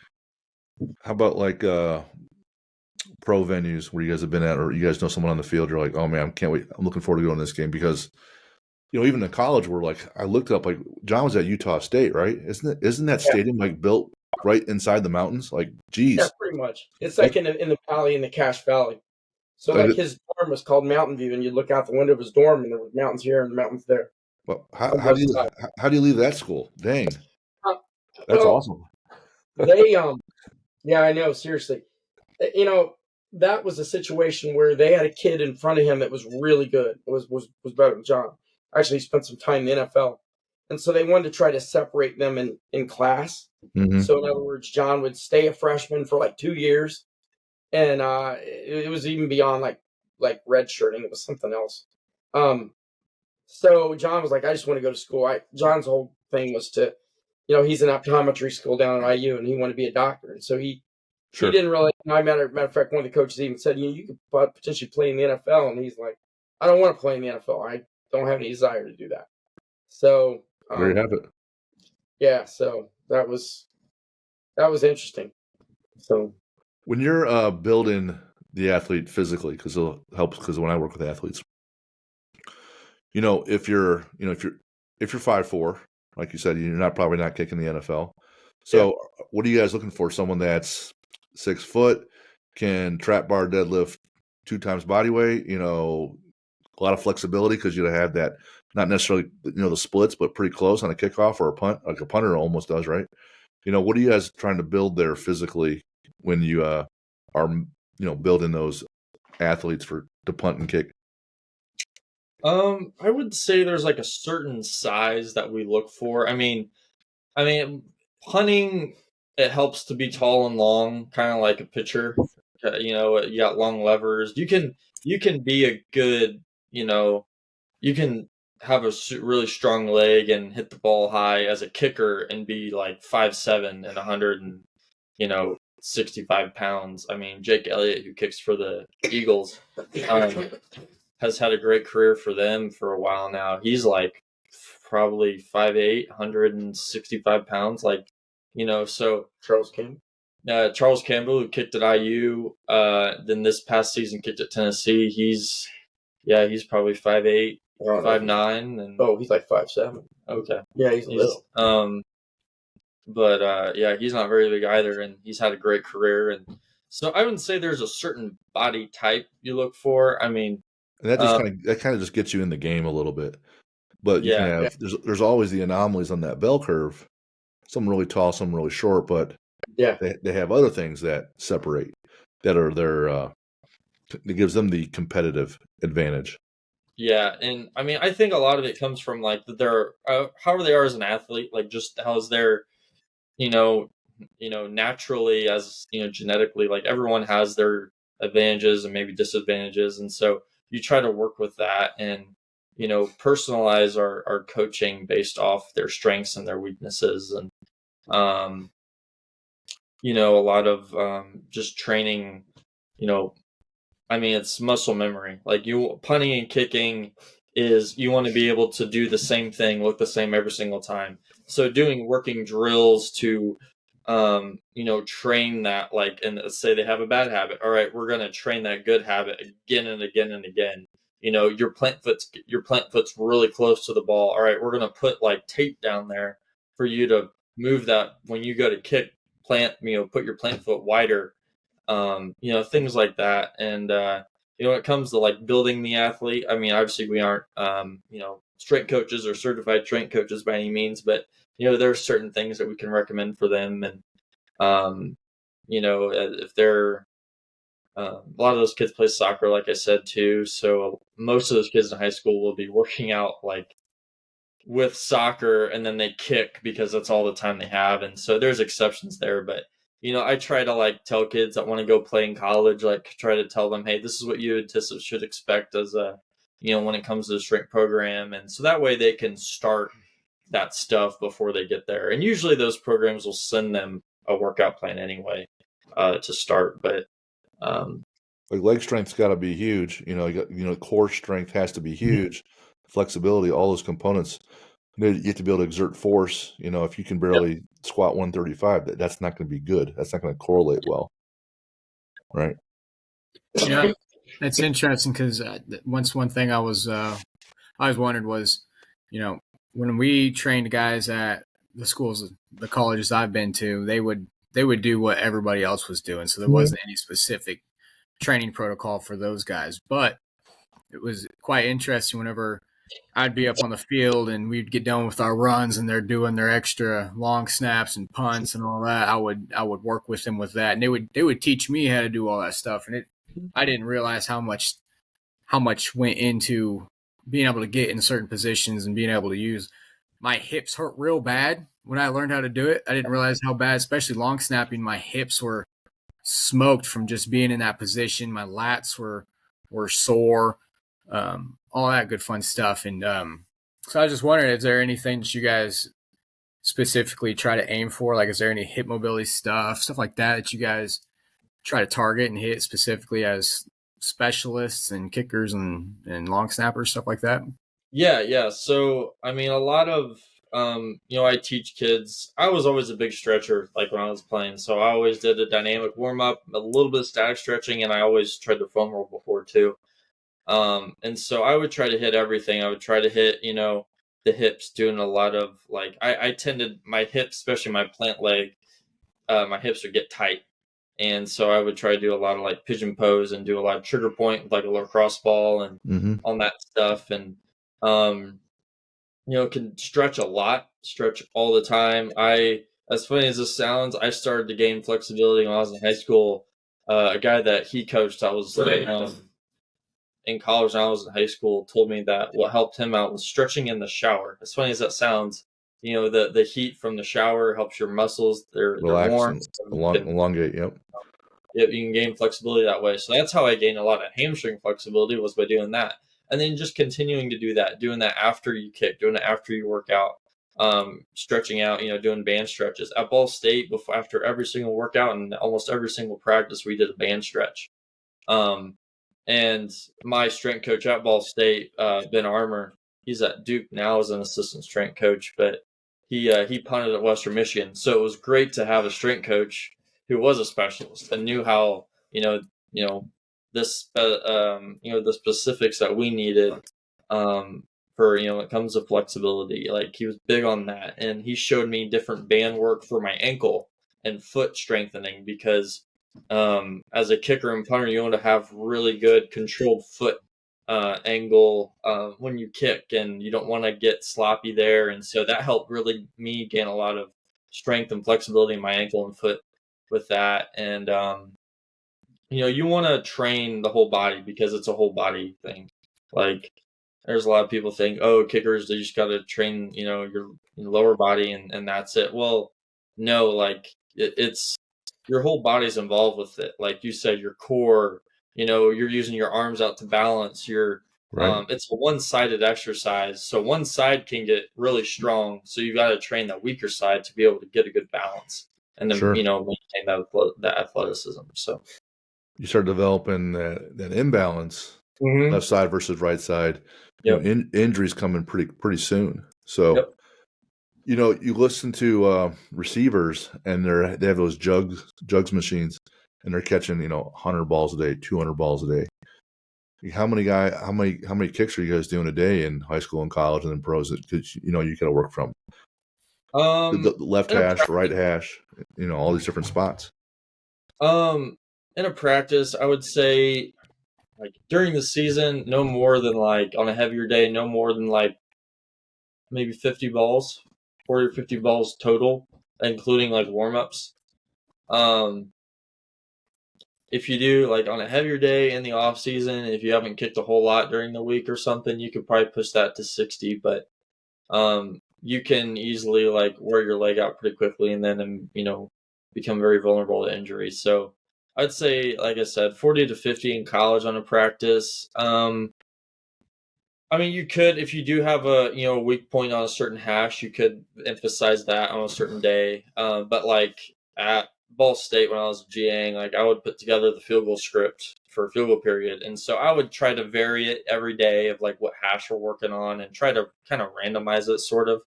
How about like pro venues where you guys have been at, or you guys know someone on the field? You're like, oh man, I can't wait. I'm looking forward to going to this game, because even in college, we're like, I looked up, like John was at Utah State, right? Isn't that stadium like built right inside the mountains? Like, geez. Yeah, pretty much. It's like in the valley, in the Cache Valley. So like his dorm was called Mountain View, and you look out the window of his dorm, and there were mountains here and mountains there. Well, how do you leave that school? Dang, that's awesome. They yeah, I know. Seriously, that was a situation where they had a kid in front of him that was really good. It was better than John. Actually, he spent some time in the NFL. And so they wanted to try to separate them in class. Mm-hmm. So in other words, John would stay a freshman for like 2 years. And it was even beyond like redshirting. It was something else. So John was like, I just want to go to school. John's whole thing was to, he's in optometry school down at IU, and he wanted to be a doctor. And so he didn't really. Matter of fact, one of the coaches even said, you could potentially play in the NFL, and he's like, I don't want to play in the NFL. I don't have any desire to do that. So there you have it. Yeah, so that was interesting. So when you're building the athlete physically, because it helps, because when I work with athletes, if you're 5'4", like you said, you're probably not kicking the NFL. So what are you guys looking for? Someone that's 6 foot, can trap bar deadlift 2 times body weight, a lot of flexibility, because you have that, not necessarily, the splits, but pretty close on a kickoff or a punt, like a punter almost does, right? What are you guys trying to build there physically when you are, building those athletes to punt and kick? I would say there's like a certain size that we look for. I mean, punting, it helps to be tall and long, kind of like a pitcher. You got long levers. You can be a good, you can have a really strong leg and hit the ball high as a kicker and be like 5'7" and 165 pounds. I mean, Jake Elliott, who kicks for the Eagles, has had a great career for them for a while now. He's like probably 5'8", 165 pounds. So Charles Campbell. Charles Campbell, who kicked at IU, then this past season kicked at Tennessee. He's probably 5'8", 5'9", and he's like 5'7". Okay. Yeah, he's little. But he's not very big either, and he's had a great career. And so I wouldn't say there's a certain body type you look for. I mean, and that just kind of just gets you in the game a little bit. But you can have there's always the anomalies on that bell curve. Some really tall, some really short, but they have other things that separate, that are that gives them the competitive advantage. Yeah, and I mean, I think a lot of it comes from like their however they are as an athlete, like just how's their, naturally, as genetically, like everyone has their advantages and maybe disadvantages, and so you try to work with that and personalize our coaching based off their strengths and their weaknesses, and a lot of just training, I mean, it's muscle memory. Like punting and kicking is, you want to be able to do the same thing, look the same every single time. So doing working drills to, train that, like, and let's say they have a bad habit. All right, we're going to train that good habit again and again and again. Your plant foot's really close to the ball. All right, we're going to put like tape down there for you to move that when you go to kick, put your plant foot wider. Things like that. And, when it comes to like building the athlete, I mean, obviously we aren't, strength coaches or certified strength coaches by any means, but, there are certain things that we can recommend for them. And, if they're, a lot of those kids play soccer, like I said, too. So most of those kids in high school will be working out like with soccer, and then they kick because that's all the time they have. And so there's exceptions there, but I try to like tell kids that want to go play in college, like try to tell them, hey, this is what you should expect as a, when it comes to the strength program. And so that way they can start that stuff before they get there. And usually those programs will send them a workout plan anyway, to start. But, like leg strength's got to be huge. Core strength has to be huge. Flexibility, all those components. You have to be able to exert force. If you can barely squat 135, that's not going to be good. That's not going to correlate well, right? That's interesting, because one thing I was wondered was, when we trained guys at the schools, the colleges I've been to, they would do what everybody else was doing, so there wasn't any specific training protocol for those guys. But it was quite interesting whenever I'd be up on the field and we'd get done with our runs and they're doing their extra long snaps and punts and all that. I would work with them with that, and they would teach me how to do all that stuff. And I didn't realize how much went into being able to get in certain positions and being able to use. My hips hurt real bad when I learned how to do it. I didn't realize how bad, especially long snapping, my hips were smoked from just being in that position. My lats were sore. all that good fun stuff. And so I was just wondering, is there anything that you guys specifically try to aim for? Like, is there any hip mobility stuff like that you guys try to target and hit specifically as specialists and kickers and long snappers, stuff like that? Yeah. So, I mean, a lot of, I teach kids. I was always a big stretcher, like when I was playing. So I always did a dynamic warm up, a little bit of static stretching, and I always tried to foam roll before too. And so I would try to hit everything. I would try to hit, the hips, doing a lot of like, I tended my hips, especially my plant leg, my hips would get tight. And so I would try to do a lot of like pigeon pose and do a lot of trigger point with like a lacrosse ball and all that stuff. And, can stretch a lot, stretch all the time. As funny as this sounds, I started to gain flexibility when I was in high school. A guy that he coached, I was in college and I was in high school, told me that what helped him out was stretching in the shower. As funny as that sounds, the heat from the shower helps your muscles. They're warm. Elongate, yep. Yep, you can gain flexibility that way. So that's how I gained a lot of hamstring flexibility, was by doing that. And then just continuing to do that, doing that after you kick, doing it after you work out, stretching out, doing band stretches. At Ball State, after every single workout and almost every single practice, we did a band stretch. And my strength coach at Ball State, Ben Armour, he's at Duke now as an assistant strength coach, but he punted at Western Michigan. So it was great to have a strength coach who was a specialist and knew how, the specifics that we needed, for, when it comes to flexibility. Like, he was big on that. And he showed me different band work for my ankle and foot strengthening, because as a kicker and punter, you want to have really good controlled foot angle when you kick, and you don't want to get sloppy there. And so that helped really me gain a lot of strength and flexibility in my ankle and foot with that. And you want to train the whole body, because it's a whole body thing. Like, there's a lot of people think, oh, kickers, they just got to train your lower body and that's it. Well, no, like it's your whole body's involved with it. Like you said, your core, you're using your arms out to balance your, right. It's a one-sided exercise. So one side can get really strong. So you got to train that weaker side to be able to get a good balance and then, maintain that athleticism. So you start developing that imbalance, left side versus right side. Yep. Injuries coming pretty soon. So, you listen to receivers, and they have those jugs machines, and they're catching 100 balls a day, 200 balls a day. How many kicks are you guys doing a day in high school and college and then pros? Because you got to work from the left hash, right hash, all these different spots. In a practice, I would say, like, during the season, no more than, like, on a heavier day, no more than, like, maybe 50 balls, 40 or 50 balls total, including, like, warm-ups. If you do, like, on a heavier day in the off season, if you haven't kicked a whole lot during the week or something, you could probably push that to 60. But you can easily, like, wear your leg out pretty quickly and then, become very vulnerable to injuries. So I'd say, like I said, 40 to 50 in college on a practice. I mean, you could, if you do have a weak point on a certain hash, you could emphasize that on a certain day. But like at Ball State, when I was GAing, like, I would put together the field goal script for a field goal period, and so I would try to vary it every day of like what hash we're working on, and try to kind of randomize it, sort of.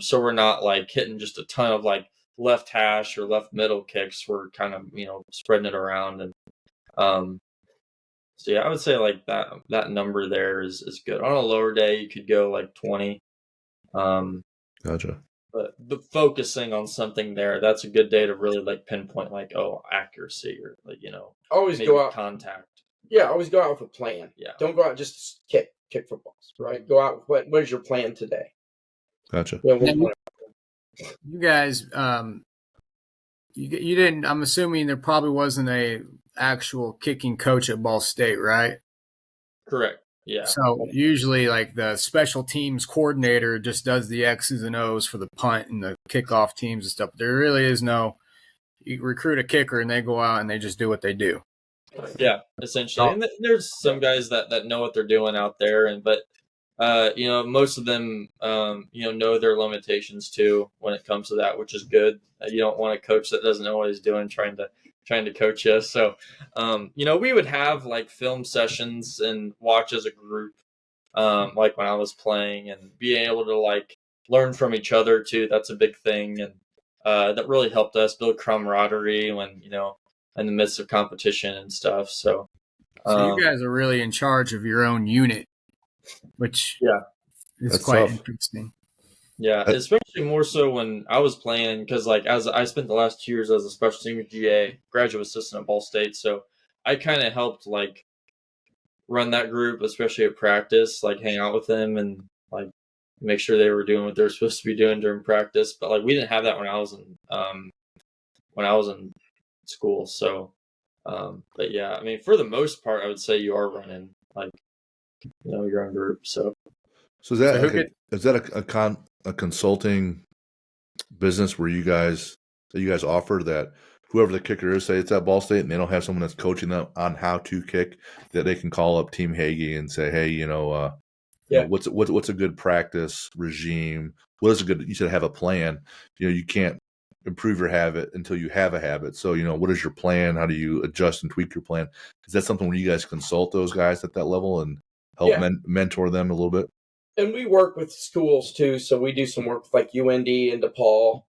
So we're not like hitting just a ton of like left hash or left middle kicks. We're kind of spreading it around, and so yeah, I would say like that number there is good. On a lower day, you could go like 20. Gotcha. But focusing on something there, that's a good day to really like pinpoint like, oh, accuracy, or like always go out contact. Yeah, always go out with a plan. Yeah, don't go out just to kick footballs. Right, go out with what is your plan today? Gotcha. You guys, you didn't. I'm assuming there probably wasn't a actual kicking coach at Ball State, right? Correct. Yeah. So usually, like, the special teams coordinator just does the X's and O's for the punt and the kickoff teams and stuff. There really is no. You recruit a kicker and they go out and they just do what they do. Yeah, essentially. And there's some guys that know what they're doing out there, but most of them, know their limitations too when it comes to that, which is good. You don't want a coach that doesn't know what he's doing trying to coach you. So, we would have like film sessions and watch as a group, like when I was playing, and being able to like learn from each other too. That's a big thing, and that really helped us build camaraderie when in the midst of competition and stuff. So you guys are really in charge of your own unit, which is That's quite tough. interesting. Yeah, especially more so when I was playing, because like as I spent the last 2 years as a special team GA, graduate assistant at Ball State, so I kind of helped like run that group, especially at practice, like hang out with them and like make sure they were doing what they're supposed to be doing during practice. But like we didn't have that when I was in school. So, but yeah, I mean, for the most part, I would say you are running like your own group. So is that a consulting business where you guys offer that whoever the kicker is, say it's at Ball State and they don't have someone that's coaching them on how to kick, that they can call up Team Hagee and say, hey, what's a good practice regime? What is a good? You should have a plan. You can't improve your habit until you have a habit. So what is your plan? How do you adjust and tweak your plan? Is that something where you guys consult those guys at that level and help mentor them a little bit? And we work with schools too, so we do some work with like UND and DePaul.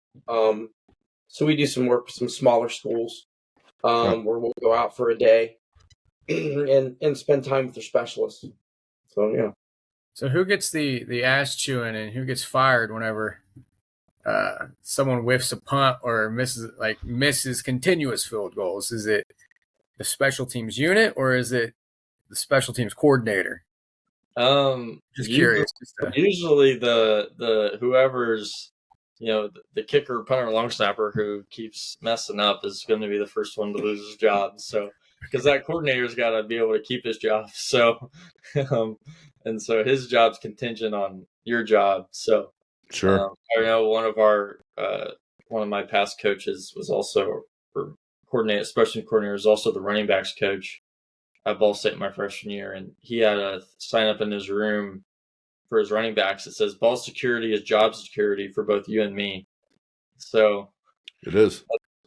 So we do some work with some smaller schools where we'll go out for a day and spend time with their specialists. So yeah. So who gets the ass chewing and who gets fired whenever someone whiffs a punt or misses continuous field goals? Is it the special teams unit or is it the special teams coordinator? Just curious. Usually the whoever's the kicker, punter, long snapper who keeps messing up is going to be the first one to lose his job. So because that coordinator's got to be able to keep his job. So and so his job's contingent on your job. So sure. I know one of my past coaches was also special coordinator, is also the running backs coach at Ball State my freshman year, and he had a sign up in his room for his running backs. It says ball security is job security for both you and me. So it is.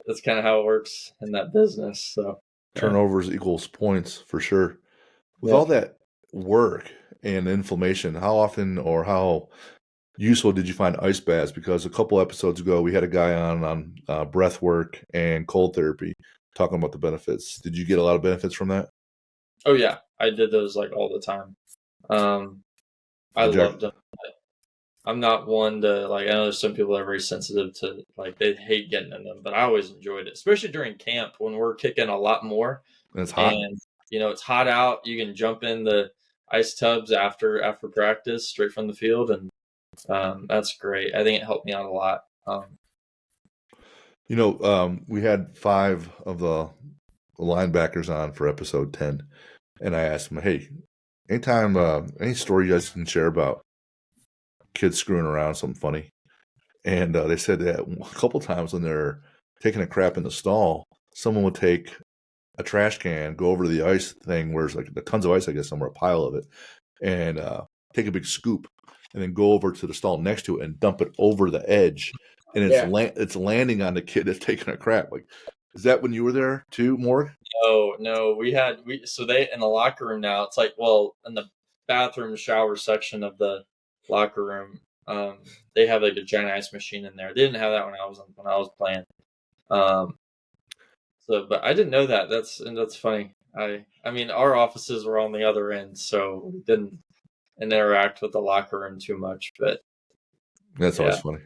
That's kind of how it works in that business. So turnovers equals points for sure. With all that work and inflammation, how often or how useful did you find ice baths? Because a couple episodes ago, we had a guy on breath work and cold therapy talking about the benefits. Did you get a lot of benefits from that? Oh yeah, I did those like all the time. I loved them. I'm not one to like. I know there's some people that are very sensitive to like they hate getting in them, but I always enjoyed it, especially during camp when we're kicking a lot more. And it's hot. And it's hot out. You can jump in the ice tubs after practice, straight from the field, and that's great. I think it helped me out a lot. We had 5 of the linebackers on for episode 10, and I asked them, hey, anytime, any story you guys can share about kids screwing around, something funny. And they said that a couple times when they're taking a crap in the stall, someone would take a trash can, go over to the ice thing where there's like tons of ice, I guess, somewhere, a pile of it, and take a big scoop and then go over to the stall next to it and dump it over the edge. And it's landing on the kid that's taking a crap. Like, is that when you were there too, Morg? No, so they in the locker room now. It's like, well, in the bathroom shower section of the locker room, they have like a giant ice machine in there. They didn't have that when I was playing. But I didn't know that. That's funny. I mean, our offices were on the other end, so we didn't interact with the locker room too much. But that's always funny.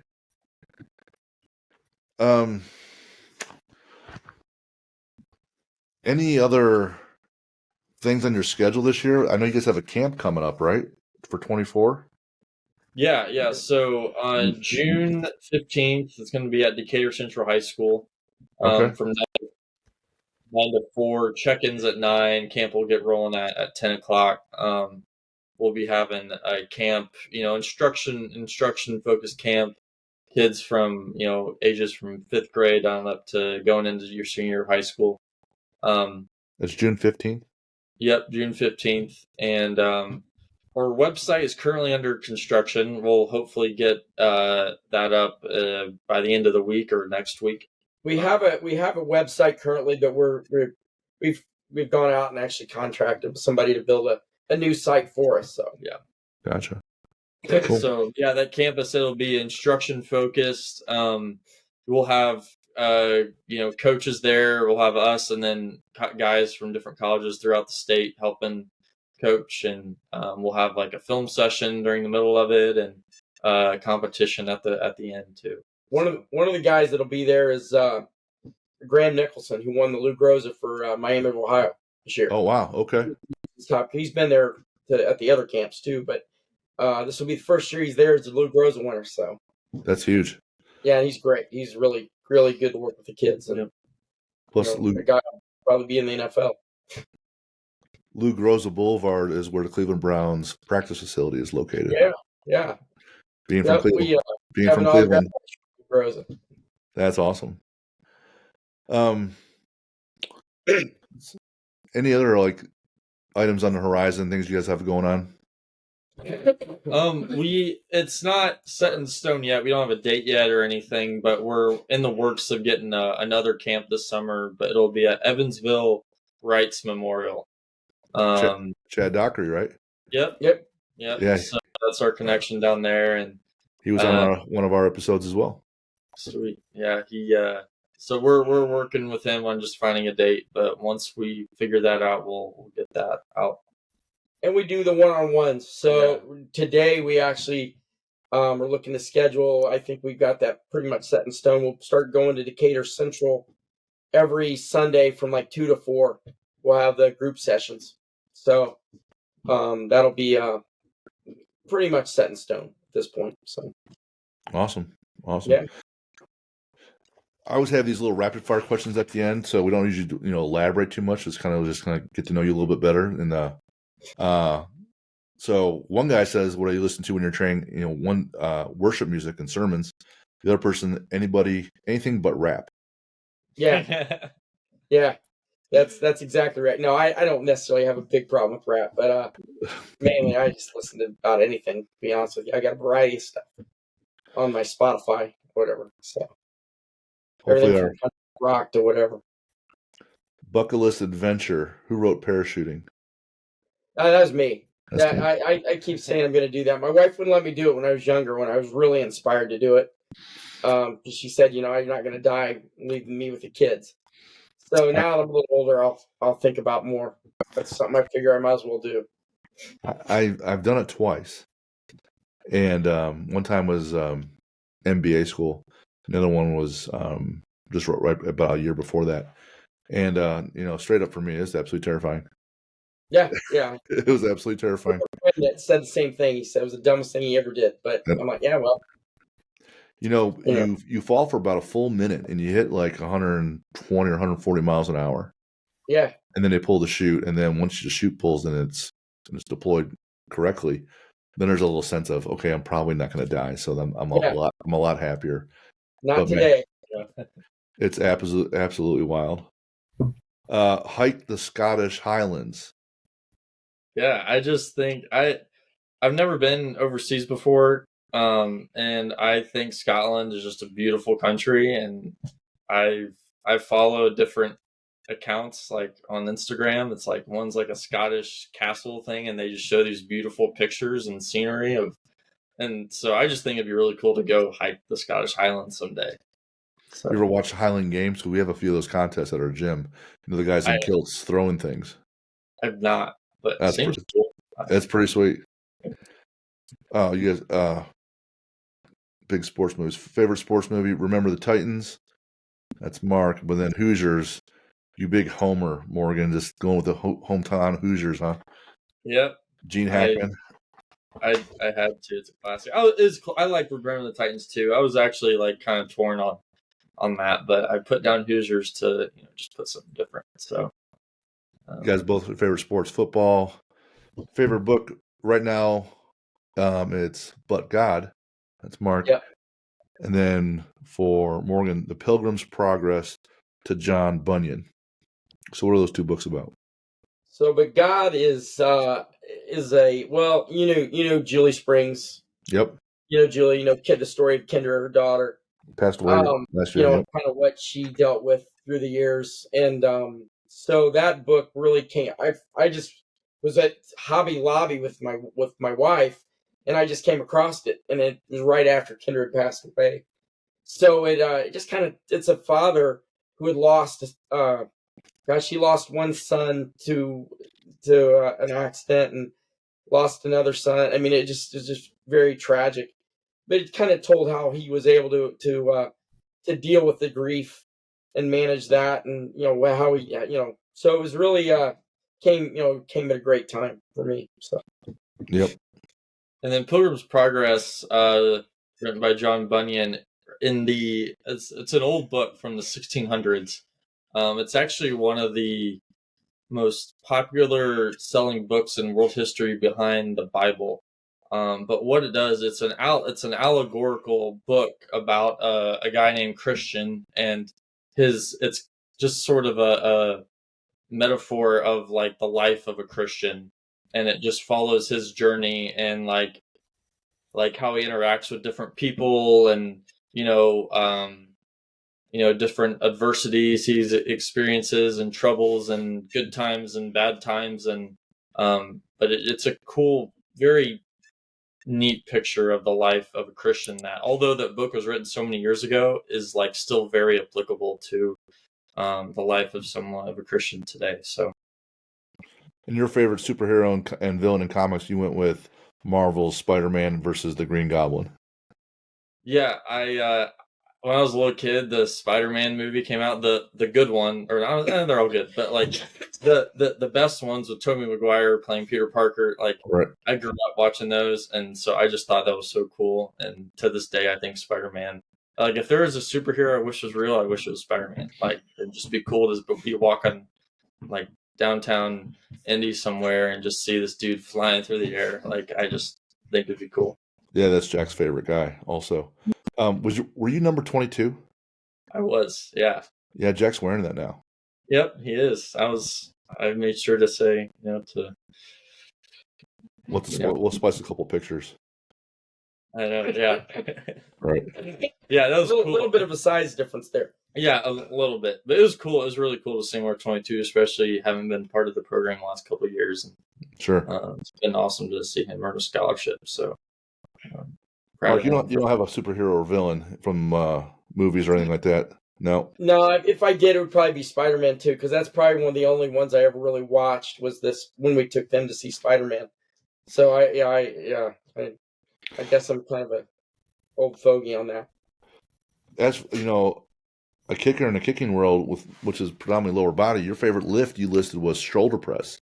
Any other things on your schedule this year? I know you guys have a camp coming up, right? For 24? Yeah. So on June 15th, it's going to be at Decatur Central High School. From 9 to 4, check-ins at 9. Camp will get rolling at 10 o'clock. We'll be having a camp, instruction-focused camp. Kids from, ages from 5th grade on up to going into your senior year of high school. That's June 15th? Yep, June 15th. And our website is currently under construction. We'll hopefully get that up by the end of the week or next week. We have a website currently, but we've gone out and actually contracted somebody to build a new site for us. So yeah, gotcha. Cool. So yeah, that campus, it'll be instruction focused. We'll have coaches there. We'll have us, and then guys from different colleges throughout the state helping coach, and we'll have like a film session during the middle of it, and competition at the end too. One of the guys that'll be there is Graham Nicholson, who won the Lou Groza for Miami of Ohio this year. Oh wow, okay. He's been there at the other camps too, but this will be the first year he's there as the Lou Groza winner. So that's huge. Yeah, and he's great. He's really, really good to work with the kids. And plus, Lou, the guy will probably be in the NFL. Lou Groza Boulevard is where the Cleveland Browns practice facility is located. Yeah. Being from Cleveland, Groza. That's awesome. Any other like items on the horizon, things you guys have going on? It's not set in stone yet. We don't have a date yet or anything, but we're in the works of getting another camp this summer, but it'll be at Evansville Wrights Memorial. Chad Dockery, right? Yep. Yeah. So that's our connection down there, and he was on one of our episodes as well. Sweet. Yeah. So we're working with him on just finding a date, but once we figure that out, we'll get that out. And we do the one-on-ones. So today we actually are looking to schedule. I think we've got that pretty much set in stone. We'll start going to Decatur Central every Sunday from like 2 to 4. We'll have the group sessions. So that'll be pretty much set in stone at this point. So awesome. Yeah. I always have these little rapid fire questions at the end, so we don't usually elaborate too much. It's kind of get to know you a little bit better. And so one guy says, "What do you listen to when you're training?" One worship music and sermons. The other person, anything but rap. Yeah, yeah, that's exactly right. No, I don't necessarily have a big problem with rap, but mainly I just listen to about anything. To be honest with you, I got a variety of stuff on my Spotify, whatever. So everything from country rock to whatever. Bucket list adventure. Who wrote parachuting? That was me. Me. I keep saying I'm going to do that. My wife wouldn't let me do it when I was younger, when I was really inspired to do it. She said, you're not going to die leaving me with the kids. So now that I'm a little older, I'll think about more. That's something I figure I might as well do. I've done it twice. And one time was MBA school. Another one was just right about a year before that. And, straight up for me, it's absolutely terrifying. Yeah. It was absolutely terrifying. That said the same thing. He said it was the dumbest thing he ever did. But I'm like, yeah, well. You fall for about a full minute and you hit like 120 or 140 miles an hour. Yeah. And then they pull the chute. And then once the chute pulls and it's deployed correctly, then there's a little sense of, okay, I'm probably not going to die. So then I'm a lot happier. Not today. Man, it's absolutely wild. Hike the Scottish Highlands. Yeah, I just think I've never been overseas before, and I think Scotland is just a beautiful country, and I follow different accounts like on Instagram. It's like one's like a Scottish castle thing, and they just show these beautiful pictures and scenery and so I just think it'd be really cool to go hike the Scottish Highlands someday. So, you ever watch Highland Games? Because we have a few of those contests at our gym. The guys in kilts throwing things. I've not. But that's cool. That's pretty sweet. You guys, big sports movies. Favorite sports movie? Remember the Titans? That's Mark. But then Hoosiers, you big homer, Morgan. Just going with the hometown Hoosiers, huh? Yep. Gene Hackman. I had to. It's a classic. I like Remember the Titans too. I was actually like kind of torn on that, but I put down Hoosiers to just put something different. So. You guys both favorite sports, football. Favorite book right now, it's But God. That's Mark. Yep. And then for Morgan, The Pilgrim's Progress to John Bunyan. So what are those two books about? So, but God is a well, you know Julie Springs. Yep. You know Julie. You know the story of Kendra, her daughter. Passed away last You year. know, Yep. kind of what she dealt with through the years, and so that book really came. I just was at Hobby Lobby with my wife, and I just came across it, and it was right after Kendra had passed away. So it just kind of, it's a father who had lost gosh, he lost one son to an accident and lost another son. I mean, it's just very tragic. But it kind of told how he was able to deal with the grief and manage that, and how he so it was really came at a great time for me. So Yep. And then Pilgrim's Progress, written by John Bunyan, it's an old book from the 1600s. It's actually one of the most popular selling books in world history behind the Bible. But what it does, it's an allegorical book about a guy named Christian, and it's just sort of a metaphor of like the life of a Christian, and it just follows his journey and like how he interacts with different people, and different adversities he experiences, and troubles and good times and bad times, and but it's a cool, very neat picture of the life of a Christian that, although that book was written so many years ago, is like still very applicable to the life of a Christian today. So, And your favorite superhero and villain in comics, you went with Marvel's Spider-Man versus the Green Goblin. Yeah, I when I was a little kid, the Spider-Man movie came out, the good one, or they're all good, but like the best ones with Tobey Maguire playing Peter Parker, like Right. I grew up watching those, and so I just thought that was so cool. And to this day, I think Spider-Man, like if there was a superhero I wish was real, I wish it was Spider-Man. Like it'd just be cool to be walking like downtown Indy somewhere and just see this dude flying through the air. Like I just think it'd be cool. Yeah, that's Jack's favorite guy also. Were you number 22? I was, yeah. Yeah, Jack's wearing that now. Yep, he is. I made sure to say, We'll spice a couple pictures. I know, yeah. Right. Yeah, that was a cool. little bit of a size difference there. Yeah, a little bit. But it was cool. It was really cool to see more 22, especially having been part of the program the last couple of years. And, sure. It's been awesome to see him earn a scholarship. So, Mark, you don't have a superhero or villain from movies or anything like that? No. No, if I did, it would probably be Spider-Man too, because that's probably one of the only ones I ever really watched. Was this when we took them to see Spider-Man? So I guess I'm kind of a old fogey on that. As a kicker in the kicking world, which is predominantly lower body, your favorite lift you listed was shoulder press.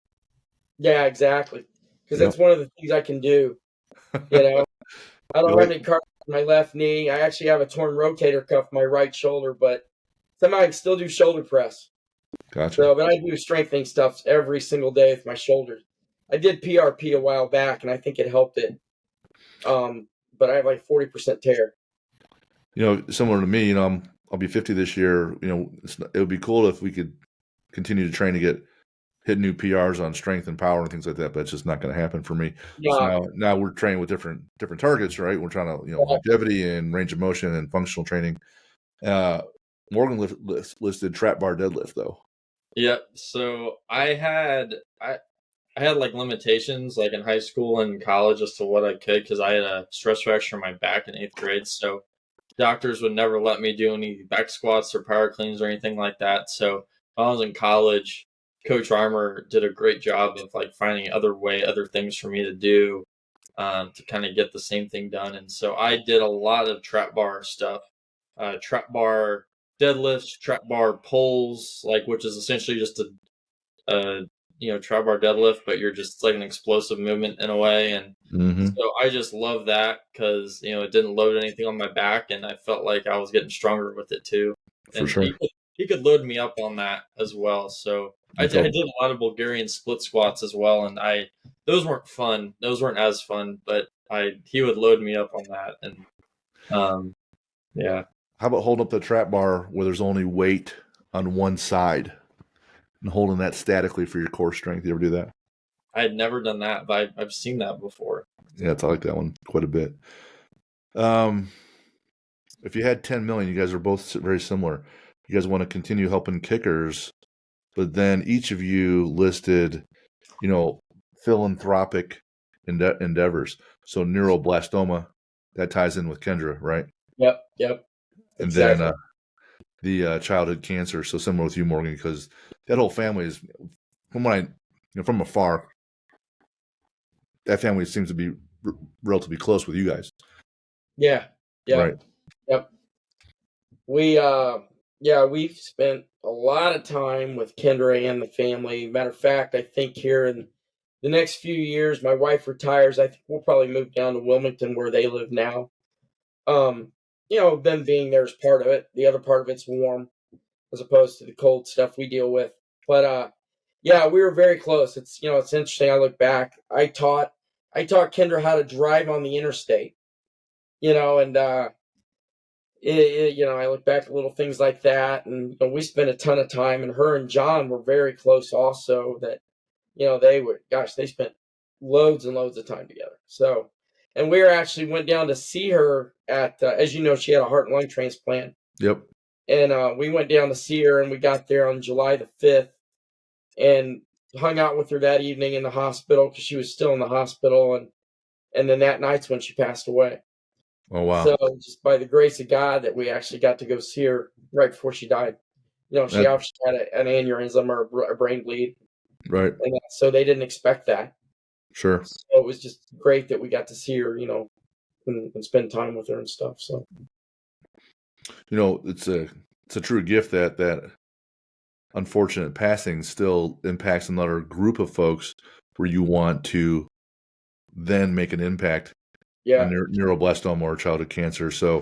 Yeah, exactly. Because that's one of the things I can do. I don't have any cartilage in my left knee. I actually have a torn rotator cuff in my right shoulder, but somehow I can still do shoulder press. Gotcha. So, but I do strengthening stuff every single day with my shoulders. I did PRP a while back, and I think it helped it. But I have like 40% tear. Similar to me, I'll be 50 this year. It would be cool if we could continue to train to hit new PRs on strength and power and things like that, but it's just not going to happen for me. Yeah. So now we're training with different targets, right? We're trying to, longevity and range of motion and functional training. Morgan listed trap bar deadlift though. Yep. So I had like limitations like in high school and college as to what I could, because I had a stress fracture in my back in 8th grade. So doctors would never let me do any back squats or power cleans or anything like that. So when I was in college, Coach Armour did a great job of like finding other things for me to do to kind of get the same thing done. And so I did a lot of trap bar stuff, trap bar deadlifts, trap bar pulls, which is essentially just a trap bar deadlift, but it's like an explosive movement in a way. And so I just love that because, it didn't load anything on my back, and I felt like I was getting stronger with it too. For sure. He could load me up on that as well. So I did a lot of Bulgarian split squats as well, and those weren't fun. Those weren't as fun, but he would load me up on that, and yeah. How about holding up the trap bar where there's only weight on one side? and holding that statically for your core strength. You ever do that? I had never done that, but I've seen that before. Yeah, I like that one quite a bit. If you had 10 million, you guys are both very similar. You guys want to continue helping kickers, but then each of you listed, philanthropic endeavors. So neuroblastoma, that ties in with Kendra, right? Yep. And Exactly. then the childhood cancer, so similar with you, Morgan, because that whole family is, from afar, that family seems to be relatively close with you guys. Yeah. Right. Yep. We've spent a lot of time with Kendra and the family. Matter of fact, I think here in the next few years, my wife retires. I think we'll probably move down to Wilmington where they live now. Them being there is part of it. The other part of it's warm as opposed to the cold stuff we deal with. But we were very close. It's interesting. I look back. I taught Kendra how to drive on the interstate. And I look back at little things like that, and we spent a ton of time. And her and John were very close, also. That they spent loads and loads of time together. So, and we actually went down to see her at, as you know, she had a heart and lung transplant. Yep. And we went down to see her, and we got there on July the 5th, and hung out with her that evening in the hospital because she was still in the hospital, and then that night's when she passed away. Oh, wow. So just by the grace of God that we actually got to go see her right before she died. She obviously had an aneurysm or a brain bleed. Right. And so they didn't expect that. Sure. So it was just great that we got to see her, and spend time with her and stuff. So, it's a true gift that unfortunate passing still impacts another group of folks where you want to then make an impact on neuroblastoma or childhood cancer. So,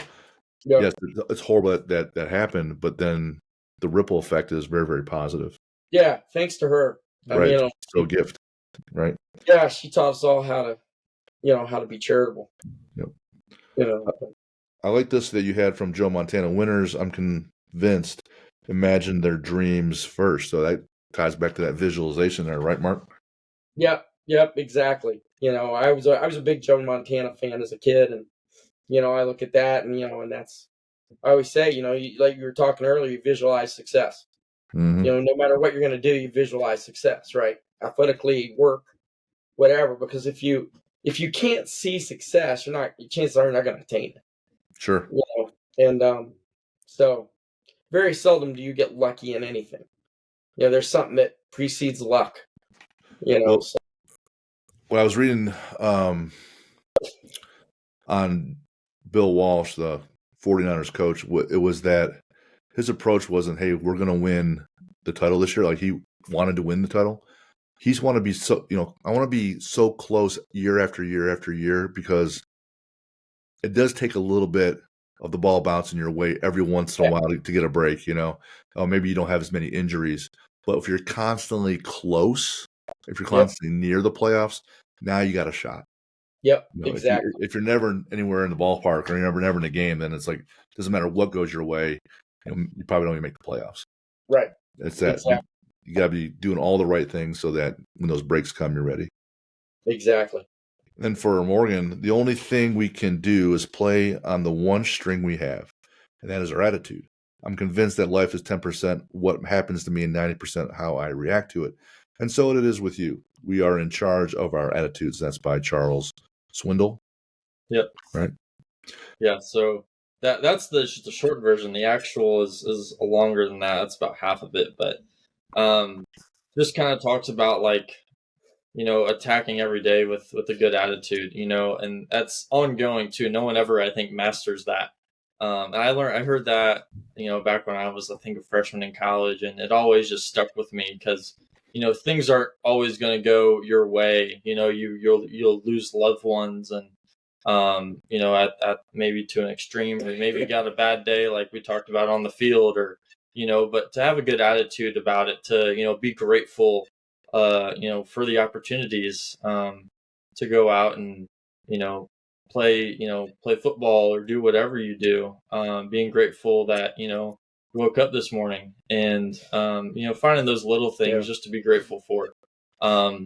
yes, it's horrible that happened, but then the ripple effect is very, very positive. Yeah, thanks to her. Right. So gift. Right. Yeah, she taught us all how to be charitable. Yep. I like this that you had from Joe Montana. Winners, I'm convinced, imagine their dreams first. So that ties back to that visualization there, right, Mark? Yep, exactly. I was a big Joe Montana fan as a kid, and I look at that, and and that's, I always say, like you were talking earlier, you visualize success. Mm-hmm. No matter what you're going to do, you visualize success, right? Athletically, work, whatever. Because if you can't see success, chances are you're not going to attain it. Sure. And so very seldom do you get lucky in anything. There's something that precedes luck. Well, I was reading on Bill Walsh, the 49ers coach, it was that his approach wasn't, hey, we're going to win the title this year. Like, he wanted to win the title. He's want to be I want to be so close year after year after year, because it does take a little bit of the ball bouncing your way every once in a while to get a break, maybe you don't have as many injuries, but if you're constantly close, if you're constantly near the playoffs, now you got a shot. Yep, exactly. If you're never anywhere in the ballpark, or you're never in a game, then it's like, it doesn't matter what goes your way, you probably don't even make the playoffs. Right. It's that you got to be doing all the right things so that when those breaks come, you're ready. Exactly. And for Morgan, the only thing we can do is play on the one string we have, and that is our attitude. I'm convinced that life is 10% what happens to me and 90% how I react to it. And so it is with you. We are in charge of our attitudes. That's by Charles Swindoll. Yep. Right. Yeah. So that's the short version. The actual is longer than that. It's about half of it, but just kind of talks about, like, attacking every day with a good attitude, and that's ongoing too. No one ever, I think, masters that. And I heard that, back when I was, I think, a freshman in college, and it always just stuck with me because, things aren't always going to go your way. You'll lose loved ones, and, at maybe to an extreme, maybe you got a bad day, like we talked about on the field, or, but to have a good attitude about it, to, be grateful, for the opportunities, to go out and, play football or do whatever you do, being grateful that, woke up this morning, and finding those little things just to be grateful for, not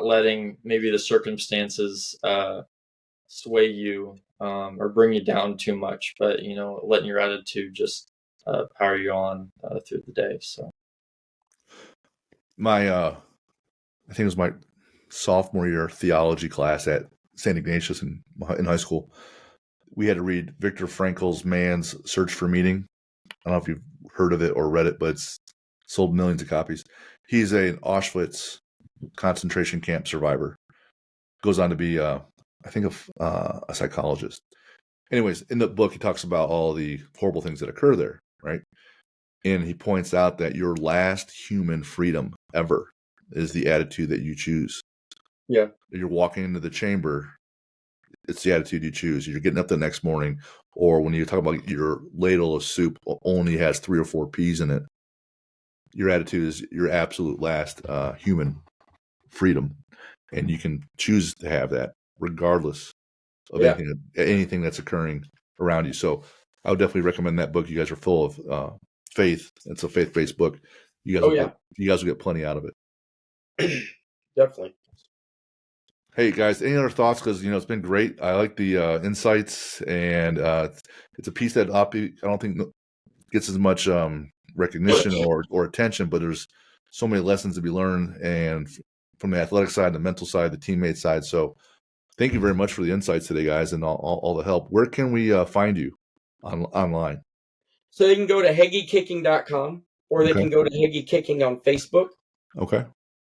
letting maybe the circumstances sway you or bring you down too much, but letting your attitude just power you on through the day. So my I think it was my sophomore year theology class at St. Ignatius in high school. We had to read Viktor Frankl's Man's Search for Meaning. I don't know if you've heard of it or read it, but it's sold millions of copies. He's an Auschwitz concentration camp survivor. Goes on to be, a psychologist. Anyways, in the book, he talks about all the horrible things that occur there, right? And he points out that your last human freedom ever is the attitude that you choose. Yeah. You're walking into the chamber, it's the attitude you choose. You're getting up the next morning, or when you talk about your ladle of soup only has 3 or 4 peas in it, your attitude is your absolute last human freedom. And you can choose to have that regardless of anything that's occurring around you. So I would definitely recommend that book. You guys are full of faith. It's a faith-based book. You guys will get plenty out of it. Definitely. Hey guys, any other thoughts? Because it's been great. I like the insights, and it's a piece that I don't think gets as much recognition or attention, but there's so many lessons to be learned, and from the athletic side, the mental side, the teammate side. So thank you very much for the insights today, guys, and all the help. Where can we find you online? So they can go to HageeKicking.com, or they can go to Hagee Kicking on Facebook. Okay.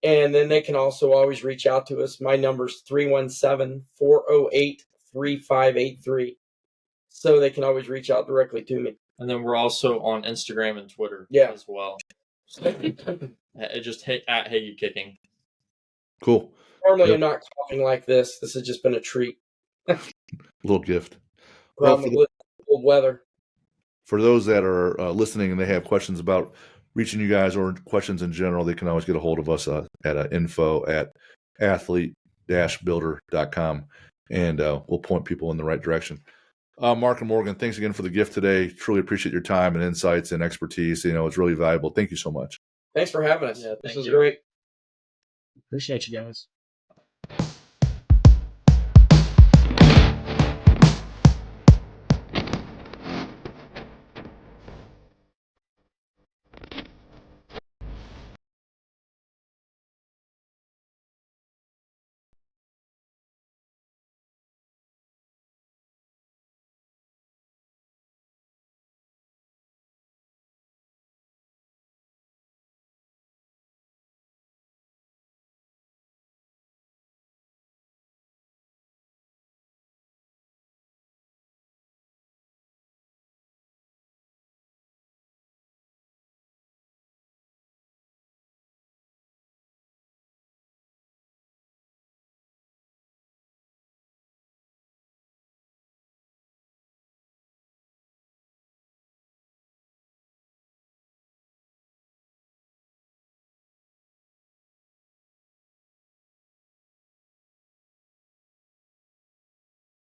And then they can also always reach out to us. My number's 317-408-3583. So they can always reach out directly to me. And then we're also on Instagram and Twitter as well. Just at Hagee Kicking. Cool. Normally I'm not coughing like this. This has just been a treat. Little gift. Cold weather. For those that are listening and they have questions about reaching you guys or questions in general, they can always get a hold of us at info@athlete-builder.com, and we'll point people in the right direction. Mark and Morgan, thanks again for the gift today. Truly appreciate your time and insights and expertise. It's really valuable. Thank you so much. Thanks for having us. Yeah, this was great. Appreciate you guys.